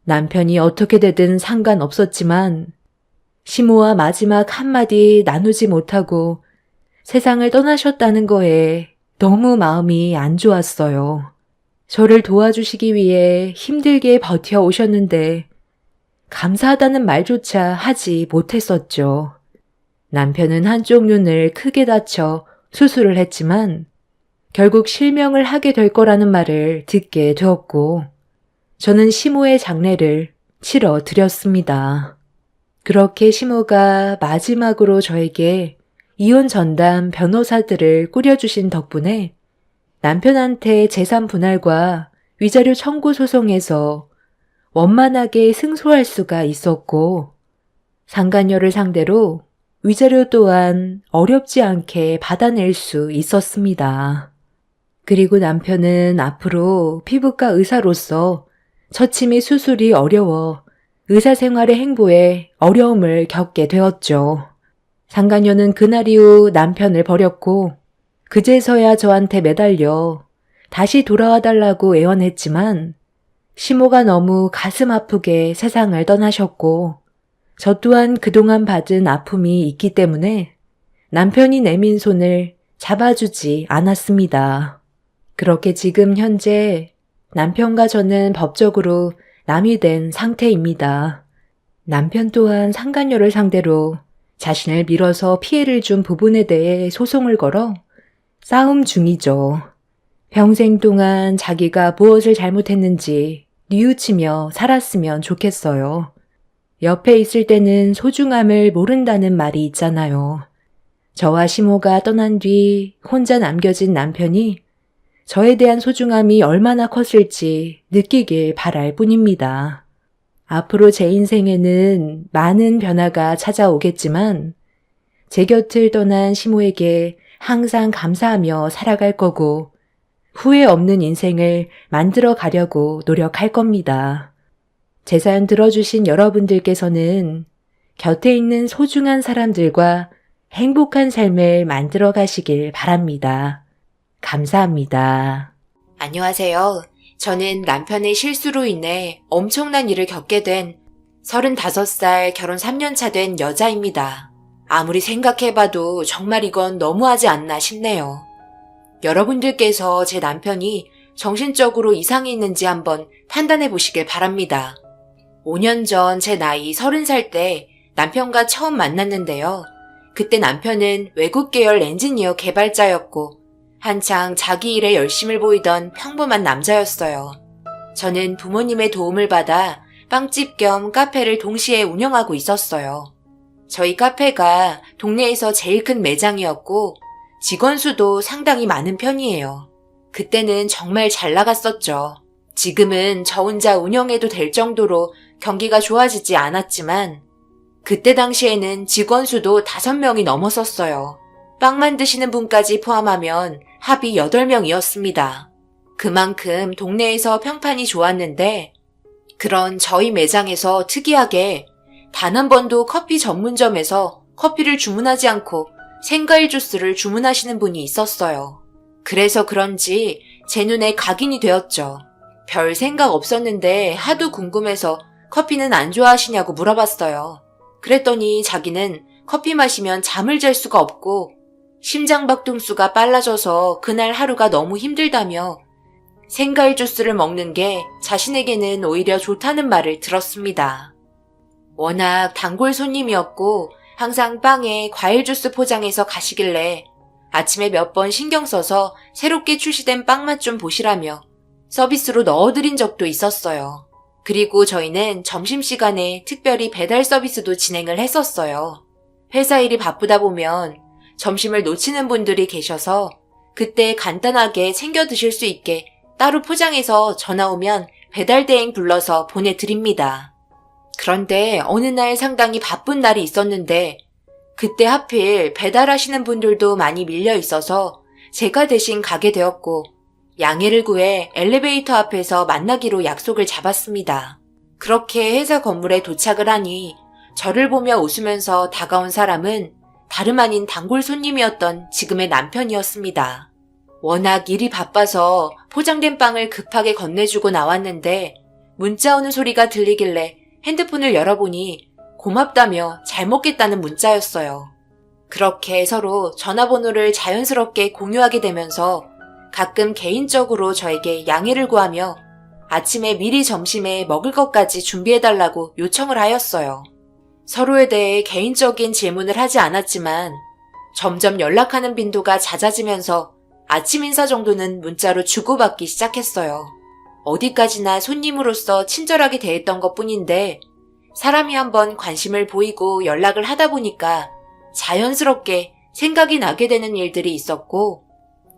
남편이 어떻게 되든 상관없었지만 시모와 마지막 한마디 나누지 못하고 세상을 떠나셨다는 거에 너무 마음이 안 좋았어요. 저를 도와주시기 위해 힘들게 버텨오셨는데 감사하다는 말조차 하지 못했었죠. 남편은 한쪽 눈을 크게 다쳐 수술을 했지만 결국 실명을 하게 될 거라는 말을 듣게 되었고 저는 시모의 장례를 치러 드렸습니다. 그렇게 시모가 마지막으로 저에게 이혼 전담 변호사들을 꾸려주신 덕분에 남편한테 재산 분할과 위자료 청구 소송에서 원만하게 승소할 수가 있었고 상간녀를 상대로 위자료 또한 어렵지 않게 받아낼 수 있었습니다. 그리고 남편은 앞으로 피부과 의사로서 처침이 수술이 어려워 의사 생활의 행보에 어려움을 겪게 되었죠. 상간녀는 그날 이후 남편을 버렸고 그제서야 저한테 매달려 다시 돌아와 달라고 애원했지만 시모가 너무 가슴 아프게 세상을 떠나셨고 저 또한 그동안 받은 아픔이 있기 때문에 남편이 내민 손을 잡아주지 않았습니다. 그렇게 지금 현재 남편과 저는 법적으로 남이 된 상태입니다. 남편 또한 상간녀를 상대로 자신을 밀어서 피해를 준 부분에 대해 소송을 걸어 싸움 중이죠. 평생 동안 자기가 무엇을 잘못했는지 뉘우치며 살았으면 좋겠어요. 옆에 있을 때는 소중함을 모른다는 말이 있잖아요. 저와 시모가 떠난 뒤 혼자 남겨진 남편이 저에 대한 소중함이 얼마나 컸을지 느끼길 바랄 뿐입니다. 앞으로 제 인생에는 많은 변화가 찾아오겠지만 제 곁을 떠난 시모에게 항상 감사하며 살아갈 거고 후회 없는 인생을 만들어 가려고 노력할 겁니다. 제 사연 들어주신 여러분들께서는 곁에 있는 소중한 사람들과 행복한 삶을 만들어 가시길 바랍니다. 감사합니다. 안녕하세요. 저는 남편의 실수로 인해 엄청난 일을 겪게 된 35살 결혼 3년 차 된 여자입니다. 아무리 생각해봐도 정말 이건 너무하지 않나 싶네요. 여러분들께서 제 남편이 정신적으로 이상이 있는지 한번 판단해 보시길 바랍니다. 5년 전 제 나이 30살 때 남편과 처음 만났는데요. 그때 남편은 외국 계열 엔지니어 개발자였고 한창 자기 일에 열심을 보이던 평범한 남자였어요. 저는 부모님의 도움을 받아 빵집 겸 카페를 동시에 운영하고 있었어요. 저희 카페가 동네에서 제일 큰 매장이었고 직원 수도 상당히 많은 편이에요. 그때는 정말 잘 나갔었죠. 지금은 저 혼자 운영해도 될 정도로 경기가 좋아지지 않았지만 그때 당시에는 직원 수도 5명이 넘었었어요. 빵 만드시는 분까지 포함하면 합이 8명이었습니다. 그만큼 동네에서 평판이 좋았는데 그런 저희 매장에서 특이하게 단 한 번도 커피 전문점에서 커피를 주문하지 않고 생과일 주스를 주문하시는 분이 있었어요. 그래서 그런지 제 눈에 각인이 되었죠. 별 생각 없었는데 하도 궁금해서 커피는 안 좋아하시냐고 물어봤어요. 그랬더니 자기는 커피 마시면 잠을 잘 수가 없고 심장박동수가 빨라져서 그날 하루가 너무 힘들다며 생과일 주스를 먹는 게 자신에게는 오히려 좋다는 말을 들었습니다. 워낙 단골 손님이었고 항상 빵에 과일 주스 포장해서 가시길래 아침에 몇 번 신경 써서 새롭게 출시된 빵 맛 좀 보시라며 서비스로 넣어드린 적도 있었어요. 그리고 저희는 점심시간에 특별히 배달 서비스도 진행을 했었어요. 회사 일이 바쁘다 보면 점심을 놓치는 분들이 계셔서 그때 간단하게 챙겨 드실 수 있게 따로 포장해서 전화 오면 배달 대행 불러서 보내드립니다. 그런데 어느 날 상당히 바쁜 날이 있었는데 그때 하필 배달하시는 분들도 많이 밀려 있어서 제가 대신 가게 되었고 양해를 구해 엘리베이터 앞에서 만나기로 약속을 잡았습니다. 그렇게 회사 건물에 도착을 하니 저를 보며 웃으면서 다가온 사람은 다름 아닌 단골 손님이었던 지금의 남편이었습니다. 워낙 일이 바빠서 포장된 빵을 급하게 건네주고 나왔는데 문자 오는 소리가 들리길래 핸드폰을 열어보니 고맙다며 잘 먹겠다는 문자였어요. 그렇게 서로 전화번호를 자연스럽게 공유하게 되면서 가끔 개인적으로 저에게 양해를 구하며 아침에 미리 점심에 먹을 것까지 준비해달라고 요청을 하였어요. 서로에 대해 개인적인 질문을 하지 않았지만 점점 연락하는 빈도가 잦아지면서 아침 인사 정도는 문자로 주고받기 시작했어요. 어디까지나 손님으로서 친절하게 대했던 것뿐인데 사람이 한번 관심을 보이고 연락을 하다 보니까 자연스럽게 생각이 나게 되는 일들이 있었고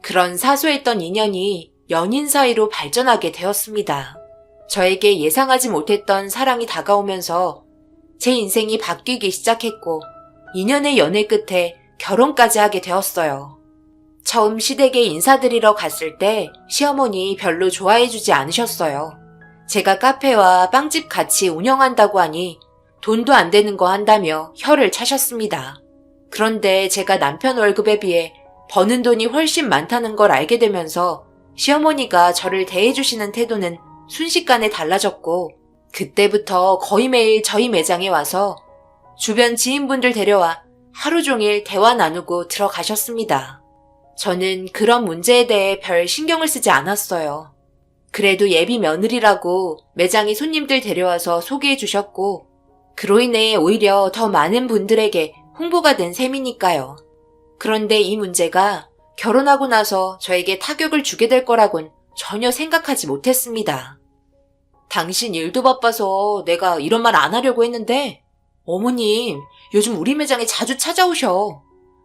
그런 사소했던 인연이 연인 사이로 발전하게 되었습니다. 저에게 예상하지 못했던 사랑이 다가오면서 제 인생이 바뀌기 시작했고 2년의 연애 끝에 결혼까지 하게 되었어요. 처음 시댁에 인사드리러 갔을 때 시어머니 별로 좋아해주지 않으셨어요. 제가 카페와 빵집 같이 운영한다고 하니 돈도 안 되는 거 한다며 혀를 차셨습니다. 그런데 제가 남편 월급에 비해 버는 돈이 훨씬 많다는 걸 알게 되면서 시어머니가 저를 대해주시는 태도는 순식간에 달라졌고 그때부터 거의 매일 저희 매장에 와서 주변 지인분들 데려와 하루 종일 대화 나누고 들어가셨습니다. 저는 그런 문제에 대해 별 신경을 쓰지 않았어요. 그래도 예비 며느리라고 매장에 손님들 데려와서 소개해 주셨고 그로 인해 오히려 더 많은 분들에게 홍보가 된 셈이니까요. 그런데 이 문제가 결혼하고 나서 저에게 타격을 주게 될 거라곤 전혀 생각하지 못했습니다. 당신 일도 바빠서 내가 이런 말 안 하려고 했는데 어머님 요즘 우리 매장에 자주 찾아오셔.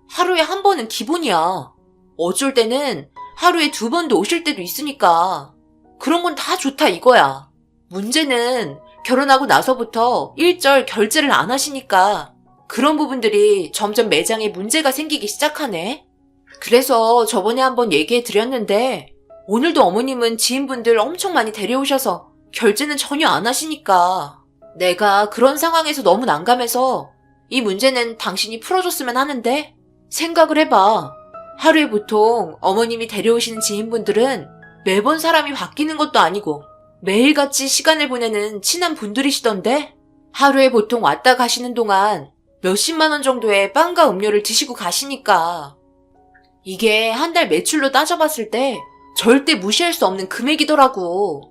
하루에 한 번은 기본이야. 어쩔 때는 하루에 2번도 오실 때도 있으니까 그런 건 다 좋다 이거야. 문제는 결혼하고 나서부터 일절 결제를 안 하시니까 그런 부분들이 점점 매장에 문제가 생기기 시작하네. 그래서 저번에 한번 얘기해 드렸는데 오늘도 어머님은 지인분들 엄청 많이 데려오셔서 결제는 전혀 안 하시니까 내가 그런 상황에서 너무 난감해서 이 문제는 당신이 풀어줬으면 하는데 생각을 해봐. 하루에 보통 어머님이 데려오시는 지인분들은 매번 사람이 바뀌는 것도 아니고 매일같이 시간을 보내는 친한 분들이시던데 하루에 보통 왔다 가시는 동안 몇십만 원 정도의 빵과 음료를 드시고 가시니까 이게 한 달 매출로 따져봤을 때 절대 무시할 수 없는 금액이더라고.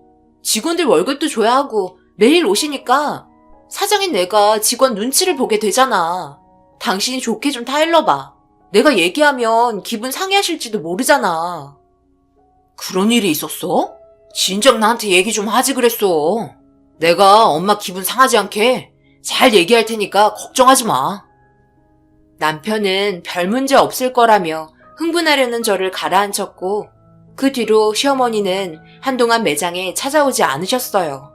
직원들 월급도 줘야 하고 매일 오시니까 사장인 내가 직원 눈치를 보게 되잖아. 당신이 좋게 좀 타일러봐. 내가 얘기하면 기분 상해하실지도 모르잖아. 그런 일이 있었어? 진작 나한테 얘기 좀 하지 그랬어. 내가 엄마 기분 상하지 않게 잘 얘기할 테니까 걱정하지 마. 남편은 별 문제 없을 거라며 흥분하려는 저를 가라앉혔고 그 뒤로 시어머니는 한동안 매장에 찾아오지 않으셨어요.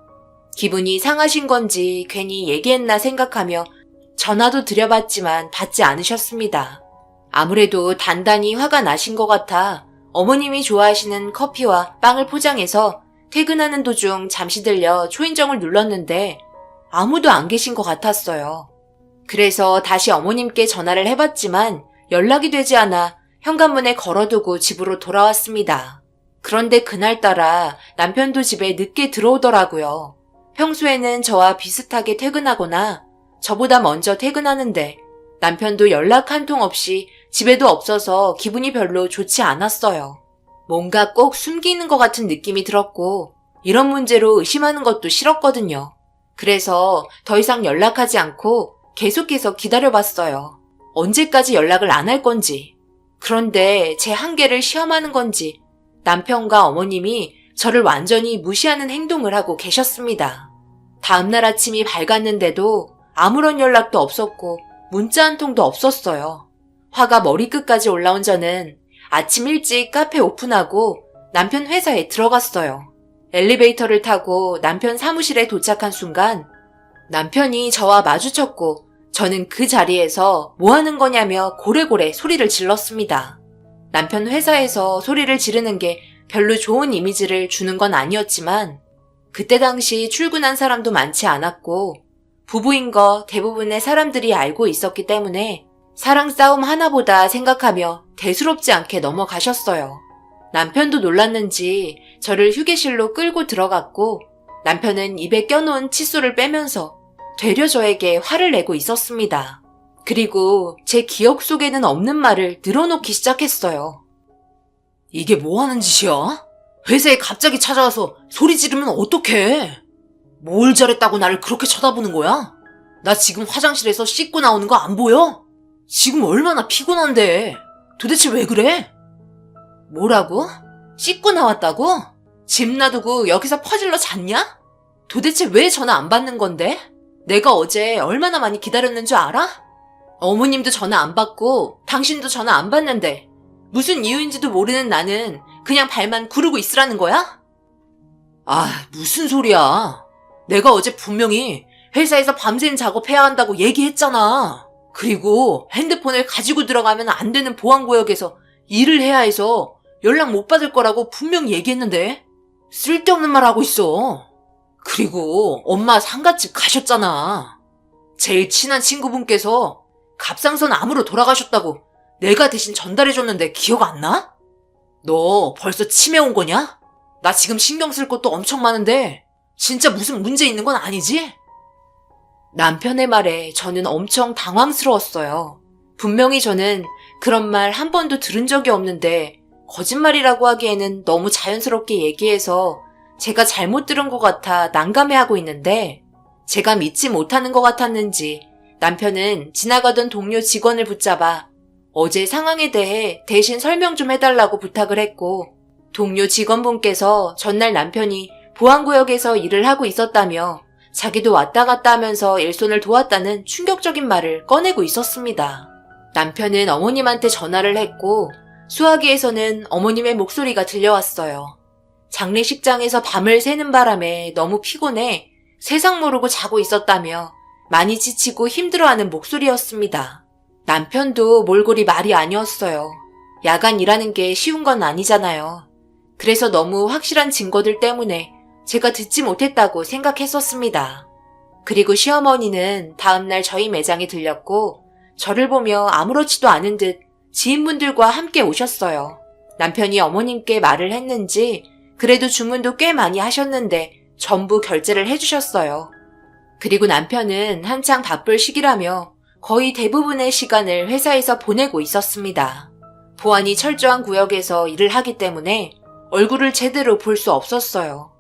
기분이 상하신 건지 괜히 얘기했나 생각하며 전화도 드려봤지만 받지 않으셨습니다. 아무래도 단단히 화가 나신 것 같아 어머님이 좋아하시는 커피와 빵을 포장해서 퇴근하는 도중 잠시 들려 초인종을 눌렀는데 아무도 안 계신 것 같았어요. 그래서 다시 어머님께 전화를 해봤지만 연락이 되지 않아 현관문에 걸어두고 집으로 돌아왔습니다. 그런데 그날따라 남편도 집에 늦게 들어오더라고요. 평소에는 저와 비슷하게 퇴근하거나 저보다 먼저 퇴근하는데 남편도 연락 한 통 없이 집에도 없어서 기분이 별로 좋지 않았어요. 뭔가 꼭 숨기는 것 같은 느낌이 들었고 이런 문제로 의심하는 것도 싫었거든요. 그래서 더 이상 연락하지 않고 계속해서 기다려봤어요. 언제까지 연락을 안 할 건지. 그런데 제 한계를 시험하는 건지 남편과 어머님이 저를 완전히 무시하는 행동을 하고 계셨습니다. 다음날 아침이 밝았는데도 아무런 연락도 없었고 문자 한 통도 없었어요. 화가 머리끝까지 올라온 저는 아침 일찍 카페 오픈하고 남편 회사에 들어갔어요. 엘리베이터를 타고 남편 사무실에 도착한 순간 남편이 저와 마주쳤고 저는 그 자리에서 뭐 하는 거냐며 고래고래 소리를 질렀습니다. 남편 회사에서 소리를 지르는 게 별로 좋은 이미지를 주는 건 아니었지만 그때 당시 출근한 사람도 많지 않았고 부부인 거 대부분의 사람들이 알고 있었기 때문에 사랑 싸움 하나보다 생각하며 대수롭지 않게 넘어가셨어요. 남편도 놀랐는지 저를 휴게실로 끌고 들어갔고 남편은 입에 껴놓은 칫솔을 빼면서 되려 저에게 화를 내고 있었습니다. 그리고 제 기억 속에는 없는 말을 늘어놓기 시작했어요. 이게 뭐 하는 짓이야? 회사에 갑자기 찾아와서 소리 지르면 어떡해? 뭘 잘했다고 나를 그렇게 쳐다보는 거야? 나 지금 화장실에서 씻고 나오는 거 안 보여? 지금 얼마나 피곤한데. 도대체 왜 그래? 뭐라고? 씻고 나왔다고? 집 놔두고 여기서 퍼질러 잤냐? 도대체 왜 전화 안 받는 건데? 내가 어제 얼마나 많이 기다렸는 줄 알아? 어머님도 전화 안 받고 당신도 전화 안 받는데 무슨 이유인지도 모르는 나는 그냥 발만 구르고 있으라는 거야? 아, 무슨 소리야. 내가 어제 분명히 회사에서 밤샘 작업해야 한다고 얘기했잖아. 그리고 핸드폰을 가지고 들어가면 안 되는 보안구역에서 일을 해야 해서 연락 못 받을 거라고 분명히 얘기했는데 쓸데없는 말 하고 있어. 그리고 엄마 상가집 가셨잖아. 제일 친한 친구분께서 갑상선 암으로 돌아가셨다고 내가 대신 전달해줬는데 기억 안 나? 너 벌써 치매 온 거냐? 나 지금 신경 쓸 것도 엄청 많은데 진짜 무슨 문제 있는 건 아니지? 남편의 말에 저는 엄청 당황스러웠어요. 분명히 저는 그런 말 한 번도 들은 적이 없는데 거짓말이라고 하기에는 너무 자연스럽게 얘기해서 제가 잘못 들은 것 같아 난감해하고 있는데 제가 믿지 못하는 것 같았는지 남편은 지나가던 동료 직원을 붙잡아 어제 상황에 대해 대신 설명 좀 해달라고 부탁을 했고 동료 직원분께서 전날 남편이 보안구역에서 일을 하고 있었다며 자기도 왔다 갔다 하면서 일손을 도왔다는 충격적인 말을 꺼내고 있었습니다. 남편은 어머님한테 전화를 했고 수화기에서는 어머님의 목소리가 들려왔어요. 장례식장에서 밤을 새는 바람에 너무 피곤해 세상 모르고 자고 있었다며 많이 지치고 힘들어하는 목소리였습니다. 남편도 몰골이 말이 아니었어요. 야간 일하는 게 쉬운 건 아니잖아요. 그래서 너무 확실한 증거들 때문에 제가 듣지 못했다고 생각했었습니다. 그리고 시어머니는 다음날 저희 매장에 들렸고 저를 보며 아무렇지도 않은 듯 지인분들과 함께 오셨어요. 남편이 어머님께 말을 했는지 그래도 주문도 꽤 많이 하셨는데 전부 결제를 해주셨어요. 그리고 남편은 한창 바쁠 시기라며 거의 대부분의 시간을 회사에서 보내고 있었습니다. 보안이 철저한 구역에서 일을 하기 때문에 얼굴을 제대로 볼 수 없었어요.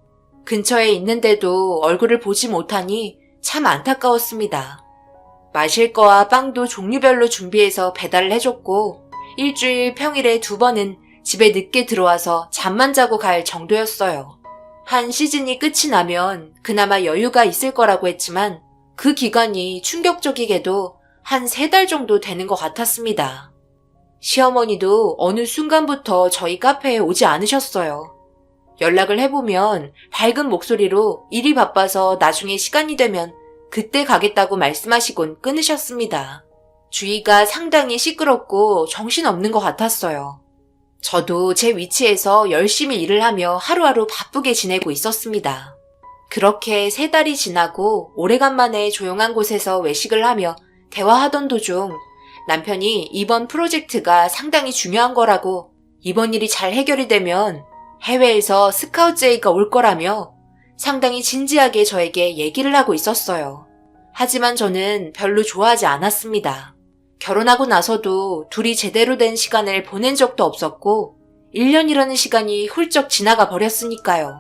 근처에 있는데도 얼굴을 보지 못하니 참 안타까웠습니다. 마실 거와 빵도 종류별로 준비해서 배달을 해줬고 일주일 평일에 2번은 집에 늦게 들어와서 잠만 자고 갈 정도였어요. 한 시즌이 끝이 나면 그나마 여유가 있을 거라고 했지만 그 기간이 충격적이게도 한 3달 정도 되는 것 같았습니다. 시어머니도 어느 순간부터 저희 카페에 오지 않으셨어요. 연락을 해보면 밝은 목소리로 일이 바빠서 나중에 시간이 되면 그때 가겠다고 말씀하시곤 끊으셨습니다. 주위가 상당히 시끄럽고 정신없는 것 같았어요. 저도 제 위치에서 열심히 일을 하며 하루하루 바쁘게 지내고 있었습니다. 그렇게 3달이 지나고 오래간만에 조용한 곳에서 외식을 하며 대화하던 도중 남편이 이번 프로젝트가 상당히 중요한 거라고 이번 일이 잘 해결이 되면 해외에서 스카우트제이가 올 거라며 상당히 진지하게 저에게 얘기를 하고 있었어요. 하지만 저는 별로 좋아하지 않았습니다. 결혼하고 나서도 둘이 제대로 된 시간을 보낸 적도 없었고 1년이라는 시간이 훌쩍 지나가 버렸으니까요.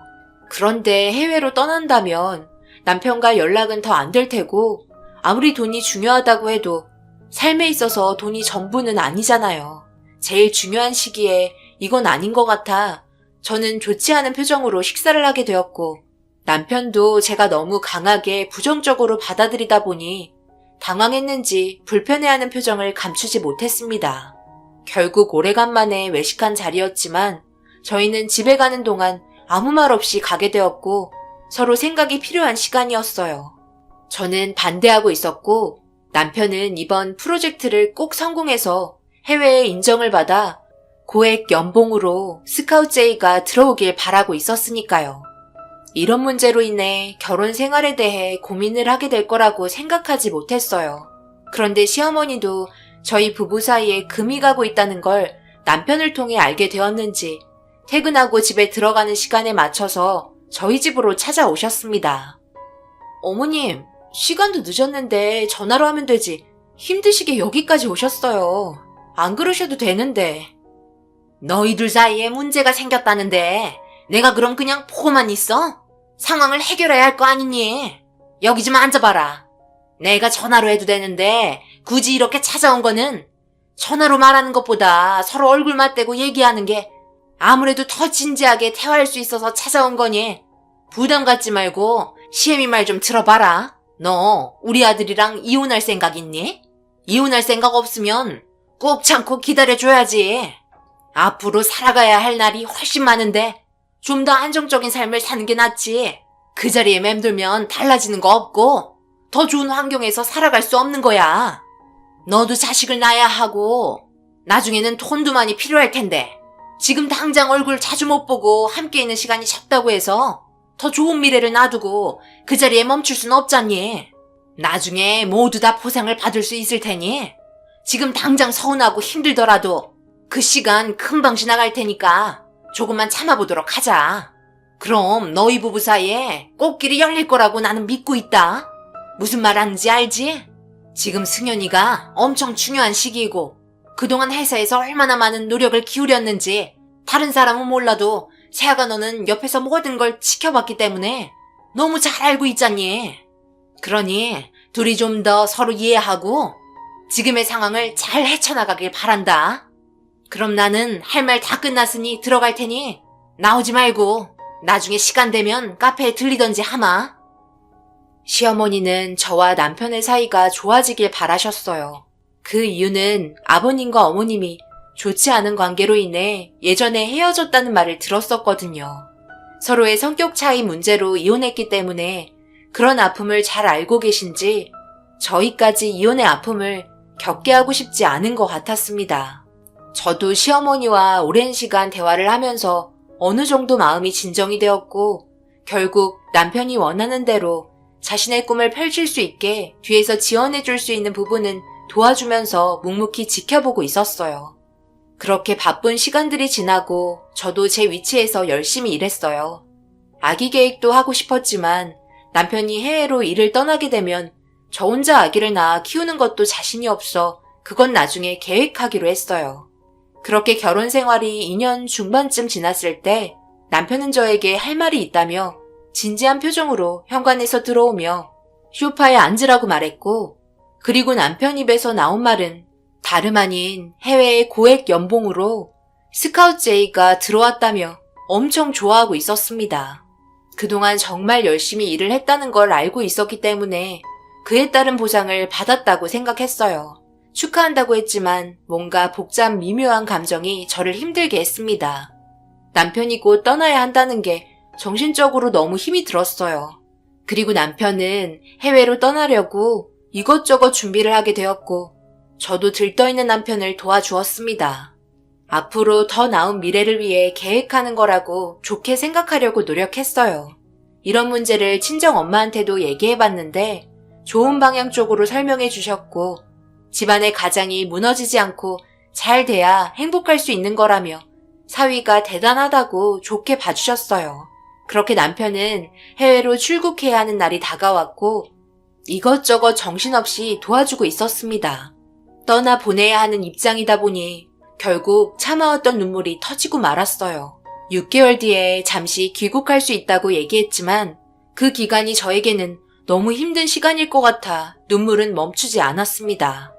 그런데 해외로 떠난다면 남편과 연락은 더 안 될 테고 아무리 돈이 중요하다고 해도 삶에 있어서 돈이 전부는 아니잖아요. 제일 중요한 시기에 이건 아닌 것 같아 저는 좋지 않은 표정으로 식사를 하게 되었고 남편도 제가 너무 강하게 부정적으로 받아들이다 보니 당황했는지 불편해하는 표정을 감추지 못했습니다. 결국 오래간만에 외식한 자리였지만 저희는 집에 가는 동안 아무 말 없이 가게 되었고 서로 생각이 필요한 시간이었어요. 저는 반대하고 있었고 남편은 이번 프로젝트를 꼭 성공해서 해외에 인정을 받아 고액 연봉으로 스카우트제이가 들어오길 바라고 있었으니까요. 이런 문제로 인해 결혼 생활에 대해 고민을 하게 될 거라고 생각하지 못했어요. 그런데 시어머니도 저희 부부 사이에 금이 가고 있다는 걸 남편을 통해 알게 되었는지 퇴근하고 집에 들어가는 시간에 맞춰서 저희 집으로 찾아오셨습니다. 어머님, 시간도 늦었는데 전화로 하면 되지. 힘드시게 여기까지 오셨어요. 안 그러셔도 되는데. 너희들 사이에 문제가 생겼다는데 내가 그럼 그냥 보고만 있어? 상황을 해결해야 할 거 아니니? 여기 좀 앉아봐라. 내가 전화로 해도 되는데 굳이 이렇게 찾아온 거는 전화로 말하는 것보다 서로 얼굴 맞대고 얘기하는 게 아무래도 더 진지하게 대화할 수 있어서 찾아온 거니? 부담 갖지 말고 시애미 말 좀 들어봐라. 너 우리 아들이랑 이혼할 생각 있니? 이혼할 생각 없으면 꾹 참고 기다려줘야지. 앞으로 살아가야 할 날이 훨씬 많은데 좀 더 안정적인 삶을 사는 게 낫지. 그 자리에 맴돌면 달라지는 거 없고 더 좋은 환경에서 살아갈 수 없는 거야. 너도 자식을 낳아야 하고 나중에는 돈도 많이 필요할 텐데 지금 당장 얼굴 자주 못 보고 함께 있는 시간이 적다고 해서 더 좋은 미래를 놔두고 그 자리에 멈출 순 없잖니. 나중에 모두 다 보상을 받을 수 있을 테니 지금 당장 서운하고 힘들더라도 그 시간 금방 지나갈 테니까 조금만 참아보도록 하자. 그럼 너희 부부 사이에 꽃길이 열릴 거라고 나는 믿고 있다. 무슨 말 하는지 알지? 지금 승현이가 엄청 중요한 시기이고 그동안 회사에서 얼마나 많은 노력을 기울였는지 다른 사람은 몰라도 세아가 너는 옆에서 모든 걸 지켜봤기 때문에 너무 잘 알고 있잖니. 그러니 둘이 좀 더 서로 이해하고 지금의 상황을 잘 헤쳐나가길 바란다. 그럼 나는 할 말 다 끝났으니 들어갈 테니 나오지 말고 나중에 시간 되면 카페에 들리던지 하마. 시어머니는 저와 남편의 사이가 좋아지길 바라셨어요. 그 이유는 아버님과 어머님이 좋지 않은 관계로 인해 예전에 헤어졌다는 말을 들었었거든요. 서로의 성격 차이 문제로 이혼했기 때문에 그런 아픔을 잘 알고 계신지 저희까지 이혼의 아픔을 겪게 하고 싶지 않은 것 같았습니다. 저도 시어머니와 오랜 시간 대화를 하면서 어느 정도 마음이 진정이 되었고 결국 남편이 원하는 대로 자신의 꿈을 펼칠 수 있게 뒤에서 지원해줄 수 있는 부분은 도와주면서 묵묵히 지켜보고 있었어요. 그렇게 바쁜 시간들이 지나고 저도 제 위치에서 열심히 일했어요. 아기 계획도 하고 싶었지만 남편이 해외로 일을 떠나게 되면 저 혼자 아기를 낳아 키우는 것도 자신이 없어 그건 나중에 계획하기로 했어요. 그렇게 결혼 생활이 2년 중반쯤 지났을 때 남편은 저에게 할 말이 있다며 진지한 표정으로 현관에서 들어오며 소파에 앉으라고 말했고 그리고 남편 입에서 나온 말은 다름 아닌 해외의 고액 연봉으로 스카우트제이가 들어왔다며 엄청 좋아하고 있었습니다. 그동안 정말 열심히 일을 했다는 걸 알고 있었기 때문에 그에 따른 보상을 받았다고 생각했어요. 축하한다고 했지만 뭔가 복잡 미묘한 감정이 저를 힘들게 했습니다. 남편이 곧 떠나야 한다는 게 정신적으로 너무 힘이 들었어요. 그리고 남편은 해외로 떠나려고 이것저것 준비를 하게 되었고 저도 들떠있는 남편을 도와주었습니다. 앞으로 더 나은 미래를 위해 계획하는 거라고 좋게 생각하려고 노력했어요. 이런 문제를 친정 엄마한테도 얘기해봤는데 좋은 방향 쪽으로 설명해 주셨고 집안의 가장이 무너지지 않고 잘 돼야 행복할 수 있는 거라며 사위가 대단하다고 좋게 봐주셨어요. 그렇게 남편은 해외로 출국해야 하는 날이 다가왔고 이것저것 정신없이 도와주고 있었습니다. 떠나 보내야 하는 입장이다 보니 결국 참아왔던 눈물이 터지고 말았어요. 6개월 뒤에 잠시 귀국할 수 있다고 얘기했지만 그 기간이 저에게는 너무 힘든 시간일 것 같아 눈물은 멈추지 않았습니다.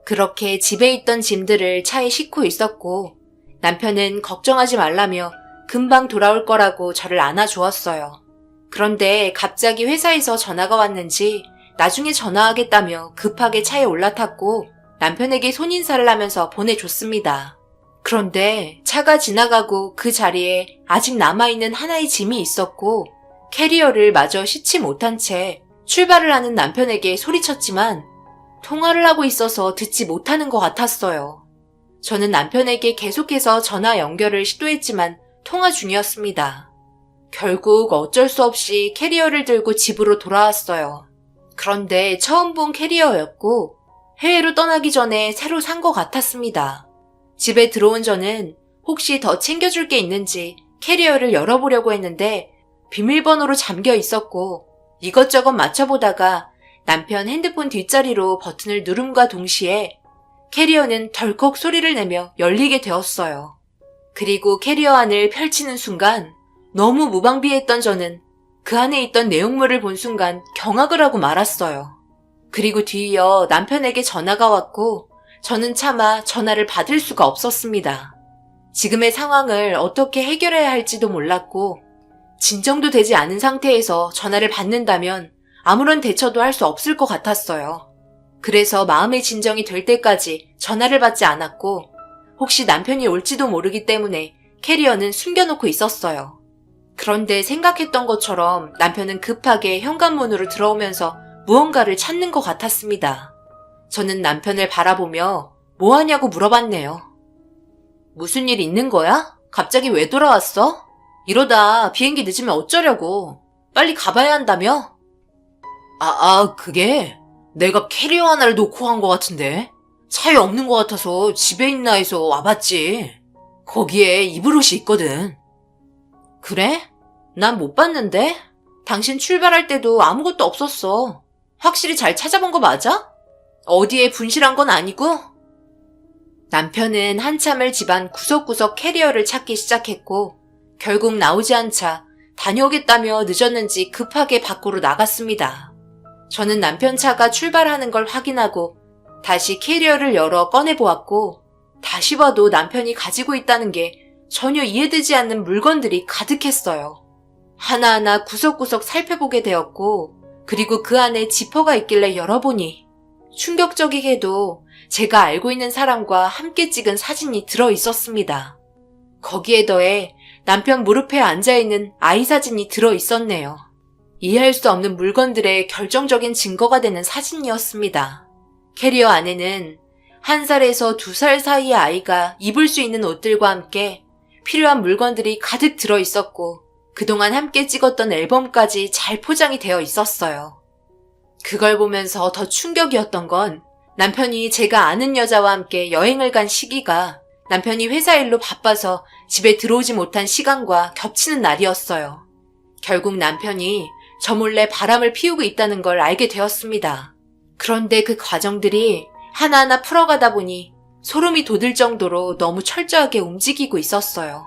그렇게 집에 있던 짐들을 차에 싣고 있었고 남편은 걱정하지 말라며 금방 돌아올 거라고 저를 안아주었어요. 그런데 갑자기 회사에서 전화가 왔는지 나중에 전화하겠다며 급하게 차에 올라탔고 남편에게 손인사를 하면서 보내줬습니다. 그런데 차가 지나가고 그 자리에 아직 남아있는 하나의 짐이 있었고 캐리어를 마저 싣지 못한 채 출발을 하는 남편에게 소리쳤지만 통화를 하고 있어서 듣지 못하는 것 같았어요. 저는 남편에게 계속해서 전화 연결을 시도했지만 통화 중이었습니다. 결국 어쩔 수 없이 캐리어를 들고 집으로 돌아왔어요. 그런데 처음 본 캐리어였고 해외로 떠나기 전에 새로 산 것 같았습니다. 집에 들어온 저는 혹시 더 챙겨줄 게 있는지 캐리어를 열어보려고 했는데 비밀번호로 잠겨 있었고 이것저것 맞춰보다가 남편 핸드폰 뒷자리로 버튼을 누름과 동시에 캐리어는 덜컥 소리를 내며 열리게 되었어요. 그리고 캐리어 안을 펼치는 순간 너무 무방비했던 저는 그 안에 있던 내용물을 본 순간 경악을 하고 말았어요. 그리고 뒤이어 남편에게 전화가 왔고 저는 차마 전화를 받을 수가 없었습니다. 지금의 상황을 어떻게 해결해야 할지도 몰랐고 진정도 되지 않은 상태에서 전화를 받는다면 아무런 대처도 할 수 없을 것 같았어요. 그래서 마음의 진정이 될 때까지 전화를 받지 않았고 혹시 남편이 올지도 모르기 때문에 캐리어는 숨겨놓고 있었어요. 그런데 생각했던 것처럼 남편은 급하게 현관문으로 들어오면서 무언가를 찾는 것 같았습니다. 저는 남편을 바라보며 뭐 하냐고 물어봤네요. 무슨 일 있는 거야? 갑자기 왜 돌아왔어? 이러다 비행기 늦으면 어쩌려고? 빨리 가봐야 한다며? 그게 내가 캐리어 하나를 놓고 간 것 같은데 차에 없는 것 같아서 집에 있나 해서 와봤지. 거기에 입을 옷이 있거든. 그래? 난 못 봤는데? 당신 출발할 때도 아무것도 없었어. 확실히 잘 찾아본 거 맞아? 어디에 분실한 건 아니고? 남편은 한참을 집안 구석구석 캐리어를 찾기 시작했고 결국 나오지 않자 다녀오겠다며 늦었는지 급하게 밖으로 나갔습니다. 저는 남편 차가 출발하는 걸 확인하고 다시 캐리어를 열어 꺼내보았고 다시 봐도 남편이 가지고 있다는 게 전혀 이해되지 않는 물건들이 가득했어요. 하나하나 구석구석 살펴보게 되었고 그리고 그 안에 지퍼가 있길래 열어보니 충격적이게도 제가 알고 있는 사람과 함께 찍은 사진이 들어있었습니다. 거기에 더해 남편 무릎에 앉아있는 아이 사진이 들어있었네요. 이해할 수 없는 물건들의 결정적인 증거가 되는 사진이었습니다. 캐리어 안에는 1살에서 2살 사이의 아이가 입을 수 있는 옷들과 함께 필요한 물건들이 가득 들어있었고 그동안 함께 찍었던 앨범까지 잘 포장이 되어 있었어요. 그걸 보면서 더 충격이었던 건 남편이 제가 아는 여자와 함께 여행을 간 시기가 남편이 회사 일로 바빠서 집에 들어오지 못한 시간과 겹치는 날이었어요. 결국 남편이 저 몰래 바람을 피우고 있다는 걸 알게 되었습니다. 그런데 그 과정들이 하나하나 풀어가다 보니 소름이 돋을 정도로 너무 철저하게 움직이고 있었어요.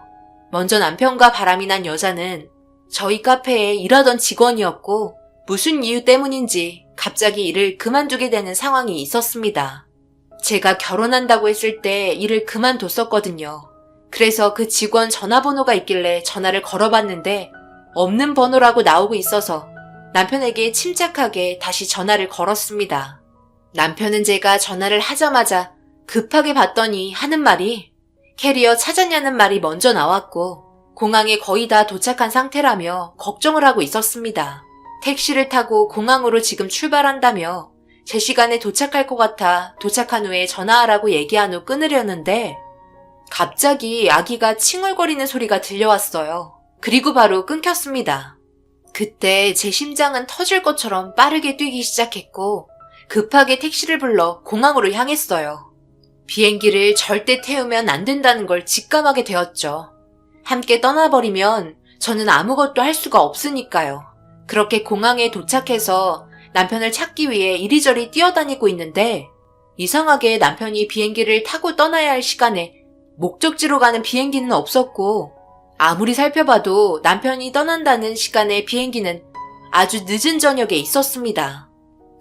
먼저 남편과 바람이 난 여자는 저희 카페에 일하던 직원이었고 무슨 이유 때문인지 갑자기 일을 그만두게 되는 상황이 있었습니다. 제가 결혼한다고 했을 때 일을 그만뒀었거든요. 그래서 그 직원 전화번호가 있길래 전화를 걸어봤는데 없는 번호라고 나오고 있어서 남편에게 침착하게 다시 전화를 걸었습니다. 남편은 제가 전화를 하자마자 급하게 받더니 하는 말이 캐리어 찾았냐는 말이 먼저 나왔고 공항에 거의 다 도착한 상태라며 걱정을 하고 있었습니다. 택시를 타고 공항으로 지금 출발한다며 제 시간에 도착할 것 같아 도착한 후에 전화하라고 얘기한 후 끊으려는데 갑자기 아기가 칭얼거리는 소리가 들려왔어요. 그리고 바로 끊겼습니다. 그때 제 심장은 터질 것처럼 빠르게 뛰기 시작했고 급하게 택시를 불러 공항으로 향했어요. 비행기를 절대 태우면 안 된다는 걸 직감하게 되었죠. 함께 떠나버리면 저는 아무것도 할 수가 없으니까요. 그렇게 공항에 도착해서 남편을 찾기 위해 이리저리 뛰어다니고 있는데 이상하게 남편이 비행기를 타고 떠나야 할 시간에 목적지로 가는 비행기는 없었고 아무리 살펴봐도 남편이 떠난다는 시간의 비행기는 아주 늦은 저녁에 있었습니다.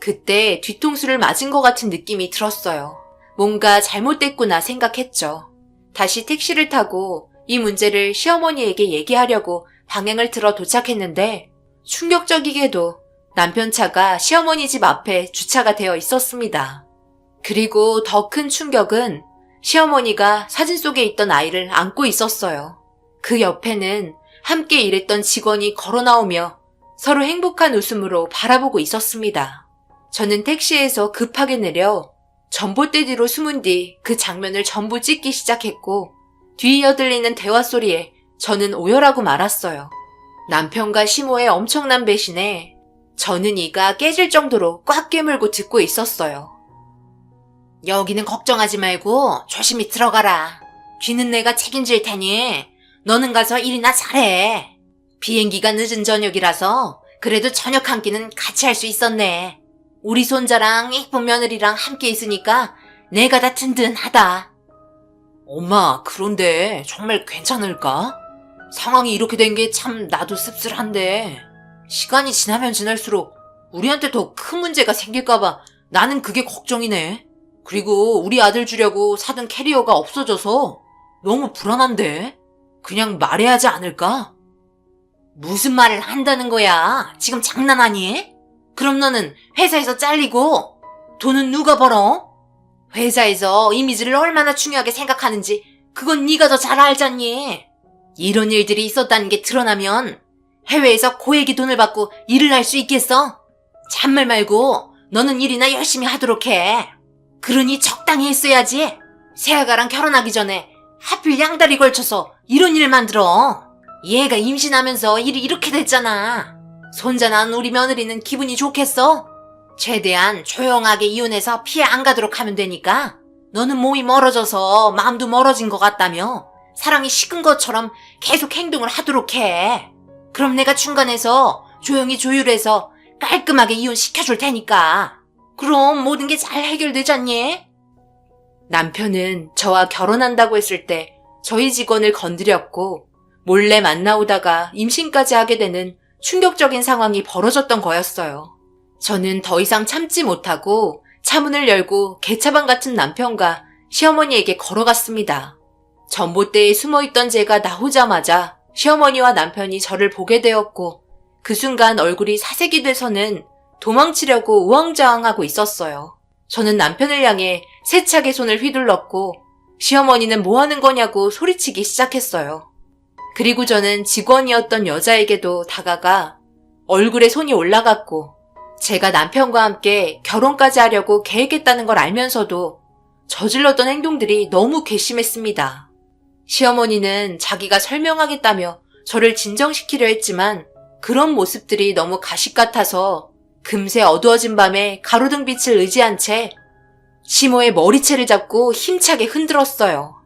그때 뒤통수를 맞은 것 같은 느낌이 들었어요. 뭔가 잘못됐구나 생각했죠. 다시 택시를 타고 이 문제를 시어머니에게 얘기하려고 방향을 틀어 도착했는데 충격적이게도 남편 차가 시어머니 집 앞에 주차가 되어 있었습니다. 그리고 더 큰 충격은 시어머니가 사진 속에 있던 아이를 안고 있었어요. 그 옆에는 함께 일했던 직원이 걸어 나오며 서로 행복한 웃음으로 바라보고 있었습니다. 저는 택시에서 급하게 내려 전봇대 뒤로 숨은 뒤 그 장면을 전부 찍기 시작했고 뒤이어 들리는 대화 소리에 저는 오열하고 말았어요. 남편과 시모의 엄청난 배신에 저는 이가 깨질 정도로 꽉 깨물고 듣고 있었어요. 여기는 걱정하지 말고 조심히 들어가라. 뒤는 내가 책임질 테니 너는 가서 일이나 잘해. 비행기가 늦은 저녁이라서 그래도 저녁 한 끼는 같이 할 수 있었네. 우리 손자랑 이쁜 며느리랑 함께 있으니까 내가 다 든든하다. 엄마, 그런데 정말 괜찮을까? 상황이 이렇게 된 게 참 나도 씁쓸한데 시간이 지나면 지날수록 우리한테 더 큰 문제가 생길까봐 나는 그게 걱정이네. 그리고 우리 아들 주려고 사둔 캐리어가 없어져서 너무 불안한데 그냥 말해야 하지 않을까? 무슨 말을 한다는 거야? 지금 장난하니? 그럼 너는 회사에서 잘리고 돈은 누가 벌어? 회사에서 이미지를 얼마나 중요하게 생각하는지 그건 네가 더 잘 알잖니. 이런 일들이 있었다는 게 드러나면 해외에서 고액의 돈을 받고 일을 할 수 있겠어? 잔말 말고 너는 일이나 열심히 하도록 해. 그러니 적당히 했어야지. 새아가랑 결혼하기 전에 하필 양다리 걸쳐서 이런 일 만들어. 얘가 임신하면서 일이 이렇게 됐잖아. 손자 낳은 우리 며느리는 기분이 좋겠어? 최대한 조용하게 이혼해서 피해 안 가도록 하면 되니까 너는 몸이 멀어져서 마음도 멀어진 것 같다며 사랑이 식은 것처럼 계속 행동을 하도록 해. 그럼 내가 중간에서 조용히 조율해서 깔끔하게 이혼시켜줄 테니까. 그럼 모든 게 잘 해결되잖니? 남편은 저와 결혼한다고 했을 때 저희 직원을 건드렸고 몰래 만나오다가 임신까지 하게 되는 충격적인 상황이 벌어졌던 거였어요. 저는 더 이상 참지 못하고 차문을 열고 개차반 같은 남편과 시어머니에게 걸어갔습니다. 전봇대에 숨어있던 제가 나오자마자 시어머니와 남편이 저를 보게 되었고 그 순간 얼굴이 사색이 돼서는 도망치려고 우왕좌왕하고 있었어요. 저는 남편을 향해 세차게 손을 휘둘렀고 시어머니는 뭐 하는 거냐고 소리치기 시작했어요. 그리고 저는 직원이었던 여자에게도 다가가 얼굴에 손이 올라갔고 제가 남편과 함께 결혼까지 하려고 계획했다는 걸 알면서도 저질렀던 행동들이 너무 괘씸했습니다. 시어머니는 자기가 설명하겠다며 저를 진정시키려 했지만 그런 모습들이 너무 가식 같아서 금세 어두워진 밤에 가로등빛을 의지한 채 시모의 머리채를 잡고 힘차게 흔들었어요.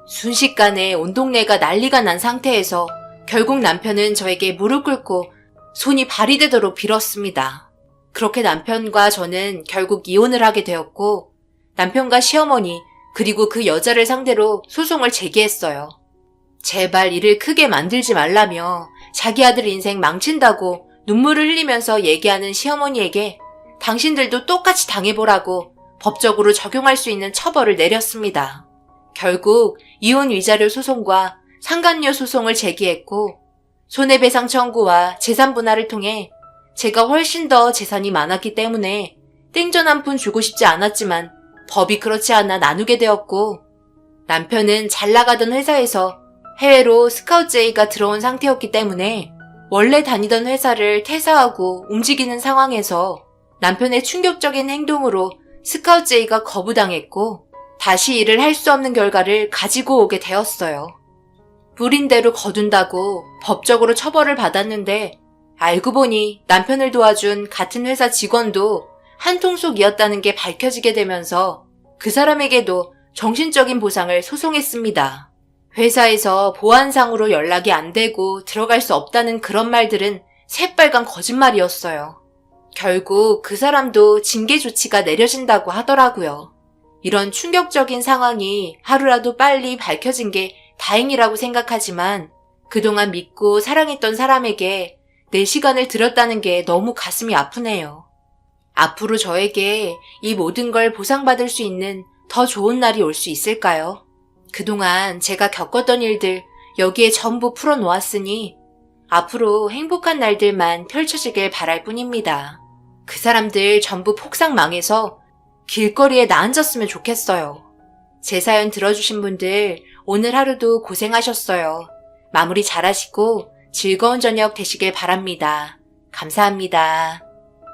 순식간에 온 동네가 난리가 난 상태에서 결국 남편은 저에게 무릎 꿇고 손이 발이 되도록 빌었습니다. 그렇게 남편과 저는 결국 이혼을 하게 되었고 남편과 시어머니 그리고 그 여자를 상대로 소송을 제기했어요. 제발 일을 크게 만들지 말라며 자기 아들 인생 망친다고 눈물을 흘리면서 얘기하는 시어머니에게 당신들도 똑같이 당해보라고 법적으로 적용할 수 있는 처벌을 내렸습니다. 결국 이혼 위자료 소송과 상간녀 소송을 제기했고 손해배상 청구와 재산 분할을 통해 제가 훨씬 더 재산이 많았기 때문에 땡전 한 푼 주고 싶지 않았지만 법이 그렇지 않아 나누게 되었고, 남편은 잘 나가던 회사에서 해외로 스카우트 제의가 들어온 상태였기 때문에 원래 다니던 회사를 퇴사하고 움직이는 상황에서 남편의 충격적인 행동으로 스카우트 제의가 거부당했고 다시 일을 할 수 없는 결과를 가지고 오게 되었어요. 불인대로 거둔다고 법적으로 처벌을 받았는데 알고 보니 남편을 도와준 같은 회사 직원도 한통속이었다는 게 밝혀지게 되면서 그 사람에게도 정신적인 보상을 소송했습니다. 회사에서 보안상으로 연락이 안 되고 들어갈 수 없다는 그런 말들은 새빨간 거짓말이었어요. 결국 그 사람도 징계 조치가 내려진다고 하더라고요. 이런 충격적인 상황이 하루라도 빨리 밝혀진 게 다행이라고 생각하지만 그동안 믿고 사랑했던 사람에게 내 시간을 들였다는 게 너무 가슴이 아프네요. 앞으로 저에게 이 모든 걸 보상받을 수 있는 더 좋은 날이 올 수 있을까요? 그동안 제가 겪었던 일들 여기에 전부 풀어놓았으니 앞으로 행복한 날들만 펼쳐지길 바랄 뿐입니다. 그 사람들 전부 폭삭 망해서 길거리에 나앉았으면 좋겠어요. 제 사연 들어주신 분들 오늘 하루도 고생하셨어요. 마무리 잘하시고 즐거운 저녁 되시길 바랍니다. 감사합니다.